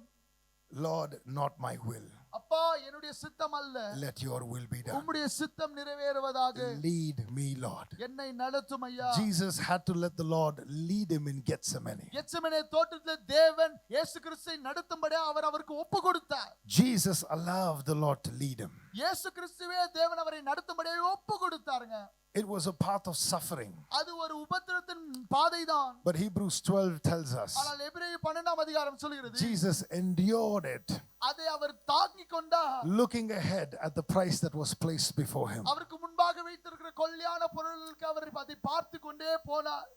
S1: Lord, not my will,
S2: அப்பா என்னுடைய சித்தம் அல்ல,
S1: let your will be done.
S2: உம்முடைய சித்தம் நிறைவேறுவதாக
S1: Lead me, Lord.
S2: என்னை நடத்தும் ஐயா.
S1: Jesus had to let the Lord lead him in Gethsemane.
S2: Gethsemane தோட்டத்தில் தேவன் இயேசு கிறிஸ்துவை நடத்தும்படியாக அவர் அவருக்கு ஒப்பு கொடுத்தார்.
S1: Jesus allowed the Lord to lead him.
S2: இயேசு கிறிஸ்துவே தேவன் அவரை நடத்தும்படியாக ஒப்பு கொடுத்தாருங்க.
S1: It was a path of suffering.
S2: அது ஒரு உபத்திரத்தின் பாதைதான்.
S1: But Hebrews 12 tells us
S2: ஆனால் எபிரேயர் 12ஆம் அதிகாரம் சொல்கிறது,
S1: Jesus endured it,
S2: அதை அவர் தாங்கிக் கொண்டார்.
S1: looking ahead at the price that was placed before him.
S2: அவருக்கு முன்பாக வைத்திருக்கிற கொல்லியான பொருளுக்கு அவர் அதை பார்த்து கொண்டே போனார்.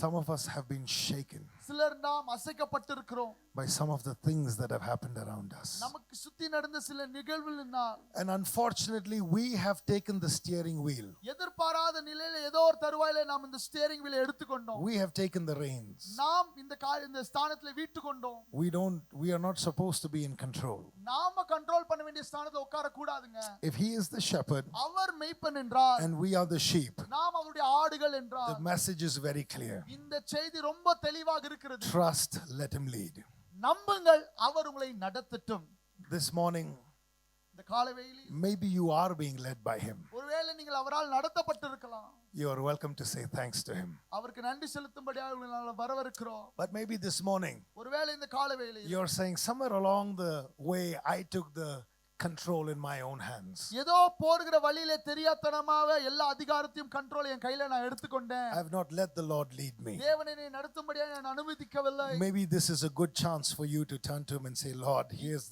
S1: Some of us have been shaken
S2: சிலர் நாம் அசைக்கப்பட்டிருக்கிறோம்
S1: by some of the things that have happened around us.
S2: நமக்கு சுத்தி நடந்த சில நிகழ்வுகளினால்
S1: And unfortunately, we have taken the steering wheel.
S2: எதிர்பாராத நிலையில ஏதோ ஒரு தருவாயில நாம் இந்த ஸ்டீரிங் வீலை எடுத்துக்கொண்டோம்.
S1: We have taken the reins.
S2: நாம் இந்த ஸ்தானத்துல வீட்டு கொண்டோம்.
S1: We are not supposed to be in control.
S2: நாம கண்ட்ரோல் பண்ண வேண்டிய ஸ்தானத்துல உட்கார கூடாதுங்க.
S1: If He is the shepherd
S2: அவர் மேய்ப்பன் என்றார்,
S1: and we are the sheep,
S2: நாம் அவருடைய ஆடுகள் என்றார்.
S1: the message is very clear.
S2: இந்த செய்தி ரொம்ப தெளிவாக இருக்கிறது.
S1: Trust, let Him lead.
S2: நம்புங்கள், அவர் உங்களை நடத்தட்டும்.
S1: This morning,
S2: இந்த காலைவேளையில்
S1: maybe you are being led by Him.
S2: ஒருவேளை நீங்கள் அவரால் நடத்தப்பட்டிருக்கலாம்.
S1: You are welcome to say thanks to Him.
S2: அவருக்கு நன்றி செலுத்தும்படியாக உங்களை வரவேற்கிறோம்.
S1: But maybe this morning,
S2: ஒருவேளை இந்த காலைவேளையில்
S1: you're saying somewhere along the way, I took the control in my own hands.
S2: ஏதோ போடுகிற வழியிலே தெரியாதனமாக எல்லா அதிகாரத்தையும் கண்ட்ரோல் என் கையில நான் எடுத்துக்கொண்டேன்.
S1: I have not let the Lord lead me.
S2: தேவன் என்னை நடத்தும்படியாக நான் அனுமதிக்கவில்லை.
S1: Maybe this is a good chance for you to turn to Him and say, Lord, here's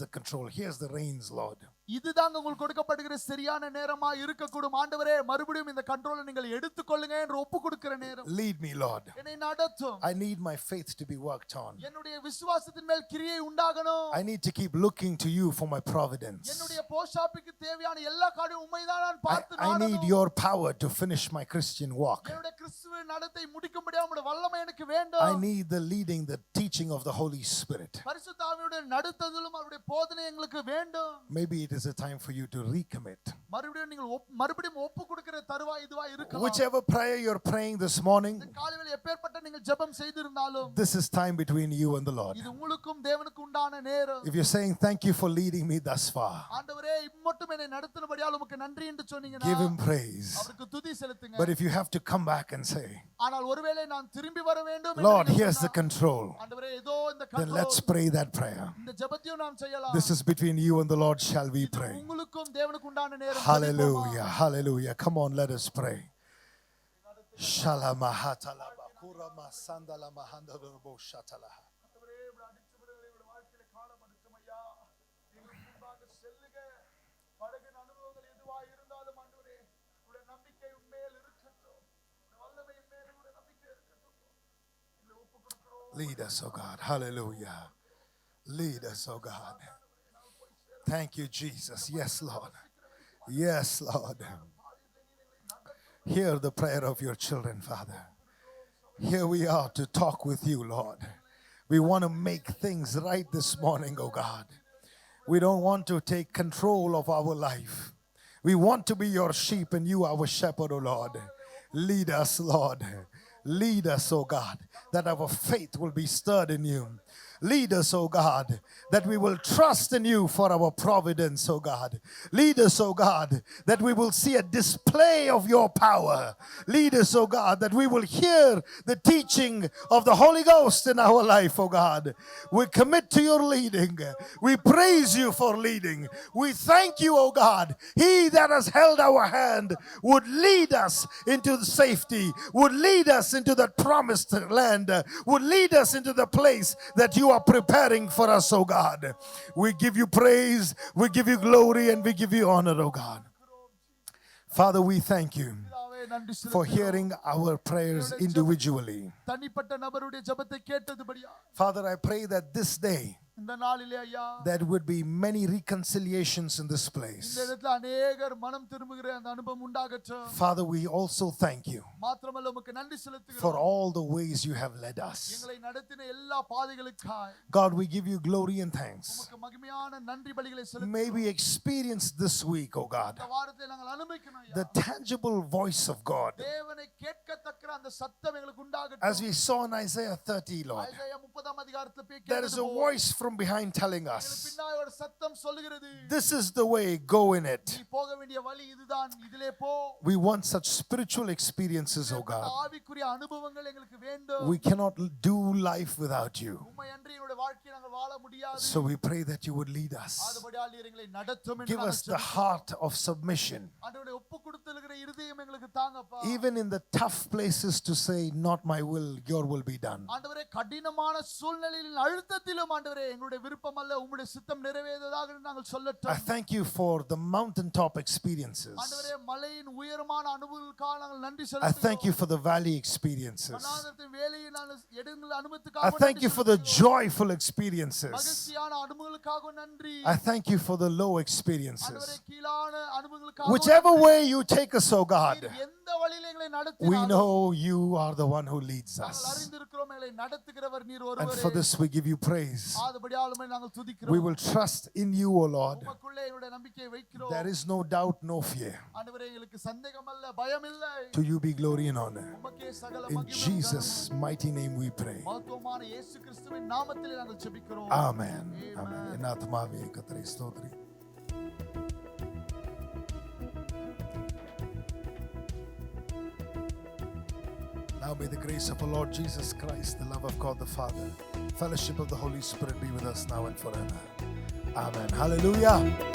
S1: the control, here's the reins, Lord.
S2: இதுதாங்க உங்களுக்கு கொடுக்கப்படுகிற சரியான நேரமா இருக்கக்கூடும். ஆண்டவரே, மறுபடியும் இந்த கண்ட்ரோலை நீங்கள் எடுத்துக்கொள்ளுங்க என்று ஒப்பு கொடுக்கிற நேரம்.
S1: Lead me, Lord.
S2: என்னை நடத்தும்.
S1: I need my faith to be worked on.
S2: என்னுடைய விசுவாசத்தின் மேல் கிரியை உண்டாகணும்.
S1: I need to keep looking to you for my providence.
S2: என்னுடைய போஷாப்புக்கு தேவையான எல்லா காரியம் உம்மைதான் நான் பார்த்து
S1: I need
S2: நாடணும்.
S1: your power to finish my Christian walk.
S2: என்னுடைய கிறிஸ்துவ நடத்தை முடிக்கும்படியாக உம்முடைய வல்லமை எனக்கு வேண்டும்.
S1: I need the leading, the teaching of the Holy Spirit.
S2: பரிசுத்த ஆவியுடைய நடத்துதலும் அவருடைய போதனை எங்களுக்கு வேண்டும்.
S1: Maybe it is a time for you to recommit.
S2: மறுபடியும் நீங்கள் மறுபடியும் ஒப்பு கொடுக்கிற தருவாய் இதுவா இருக்கலாம்.
S1: Whichever prayer you're praying this morning,
S2: இந்த காலைவேளை எப்பேற்பட்ட நீங்கள் ஜெபம் செய்திருந்தாலும்,
S1: this is time between you and the Lord.
S2: இது உங்களுக்கும் தேவனுக்கும் உண்டான நேரம்.
S1: If you're saying thank you for leading me thus far,
S2: ஆண்டவரே, இம்மட்டும் என்னை நடத்தினபடியால் உமக்கு நன்றி என்று சொன்னீங்கன்னா,
S1: give Him praise.
S2: அவருக்கு துதி செலுத்துங்க.
S1: But if you have to come back and say,
S2: ஆனால் ஒருவேளை நான் திரும்பி வர வேண்டும்,
S1: Lord, here's the control,
S2: ஆண்டவரே, ஏதோ இந்த
S1: then let's
S2: control,
S1: pray that prayer.
S2: இந்த ஜெபத்தையும் நாம் செய்யலாம்.
S1: This is between you and the Lord, shall we pray?
S2: உங்களுக்கும் தேவனுக்கு உண்டான நேரம்.
S1: Hallelujah, hallelujah. Come on, let us pray. Shalamahatala bakura masandala mahandalo shatala. Lead us, oh God. Hallelujah. Lead us, oh God. Thank you, Jesus. Yes, Lord. Yes, Lord. Hear the prayer of your children, Father. Here we are to talk with you, Lord. We want to make things right this morning, oh God. We don't want to take control of our life. We want to be your sheep and you our shepherd, O Lord. Lead us, Lord. Lead us, O God, that our faith will be stirred in you. Lead us, O God, that we will trust in you for our providence, O God. Lead us, O God, that we will see a display of your power. Lead us, O God, that we will hear the teaching of the Holy Ghost in our life, O God. We commit to your leading. We praise you for leading. We thank you, O God. He that has held our hand would lead us into safety, would lead us into that promised land, would lead us into the place that you are preparing for us, oh God. We give you praise, we give you glory, and we give you honor, oh God. Father, we thank you
S2: பிதாவே, நன்றி
S1: for
S2: செலுத்துகிறோம்.
S1: hearing our prayers individually.
S2: தனிப்பட்ட நபருடைய ஜெபத்தை கேட்டதுபடியா
S1: Father, I pray that this day
S2: இந்த நாளிலே ஐயா
S1: there would be many reconciliations in this
S2: இந்த
S1: place.
S2: இடத்துல அநேகர் மனம் திரும்புகிற அந்த அனுபவம் உண்டாகட்டும்.
S1: Father, we also thank you
S2: மாத்திரமல்ல உமக்கு நன்றி
S1: for
S2: செலுத்துகிறோம்.
S1: all the ways you have led us.
S2: எங்களை நடத்தின எல்லா பாதைகளுக்காய்
S1: God, we give you glory and thanks.
S2: உமக்கு மகிமையான நன்றி பலிகளை
S1: May
S2: செலுத்துகிறோம்.
S1: we experience this week, oh God,
S2: இந்த வாரத்தை நாங்கள் அனுபவிக்கணும் ஐயா.
S1: the tangible voice of God.
S2: தேவனை கேட்கத்தக்க அந்த சத்தம் எங்களுக்கு உண்டாகட்டும்.
S1: As we saw in Isaiah 30, Lord,
S2: Isaiah 30 அதிகாரத்துல போய்
S1: there is a
S2: கேட்டது
S1: voice from behind telling
S2: போல
S1: us,
S2: பின்னாடி ஒரு சத்தம் சொல்லுகிறது,
S1: this is the way, go in
S2: நீ
S1: it.
S2: போக வேண்டிய வழி இதுதான், இதிலே போ.
S1: We want such spiritual experiences, oh God.
S2: ஆவிக்குரிய அனுபவங்கள் எங்களுக்கு வேண்டும்.
S1: We cannot do life without you.
S2: உம்மை அன்றி எங்களுடைய வாழ்க்கையை நாங்கள் வாழ முடியாது.
S1: So we pray that you would lead us.
S2: அதுபடியால் நீர் எங்களை நடத்தும் என்று
S1: Give us
S2: நாங்கள்
S1: the heart of submission,
S2: ஆண்டவரே ஒப்புக்கொடுத்தலுகிற இருதயம் எங்களுக்கு தாங்கப்பா.
S1: even in the tough places, to say, not my will, your will be done.
S2: ஆண்டவரே கடினமான சூழ்நிலையில் அழுத்தத்திலும் ஆண்டவரே எங்களுடைய விருப்பம் அல்ல உம்முடைய சித்தம் நிறைவேறுவதாக நாங்கள்
S1: I
S2: சொல்லட்டும்.
S1: thank you for the mountaintop experiences.
S2: ஆண்டவரே மலையின் உயரமான அனுபவங்களுக்காக நாங்கள் நன்றி
S1: I
S2: செலுத்துகிறோம்.
S1: thank you for the valley experiences.
S2: வனாந்தரத்தின் வேலையை நாங்கள் எடுங்கள்
S1: I
S2: அனுபவத்துக்காக
S1: thank you for the joyful experiences.
S2: மகிழ்ச்சியான அனுபவங்களுக்காக நன்றி.
S1: I thank you for the low
S2: ஆண்டவரே
S1: experiences.
S2: கீழான அனுபவங்களுக்காக
S1: Whichever way you take us, oh God,
S2: நீர் எந்த வழியில எங்களை
S1: we
S2: நடத்தினாலும்
S1: know you are the one who leads
S2: நாங்கள்
S1: us.
S2: அறிந்திருக்கிறோம் எங்களை நடத்துகிறவர் நீர்
S1: And
S2: ஒருவரே.
S1: for this we give you praise.
S2: ஆதபடியால் உம்மை நாங்கள்
S1: We
S2: துதிக்கிறோம்.
S1: will trust in you, O Lord.
S2: உமக்குள்ளே எங்களுடைய நம்பிக்கையை வைக்கிறோம்.
S1: There is no doubt, no fear.
S2: ஆண்டவரே எங்களுக்கு சந்தேகம் அல்ல, பயம் இல்லை.
S1: To you be glory and honor.
S2: உமக்கே சகல
S1: In
S2: மகிமையும்
S1: Jesus' mighty name we pray.
S2: மகத்துவமான இயேசு கிறிஸ்துவின் நாமத்திலே நாங்கள் ஜெபிக்கிறோம்.
S1: Amen. Amen. En ആത്മാവേ കർത്താവേ സ്തോത്രം. Now may the grace of our Lord Jesus Christ, the love of God the Father, fellowship of the Holy Spirit be with us now and forever. Amen. Hallelujah.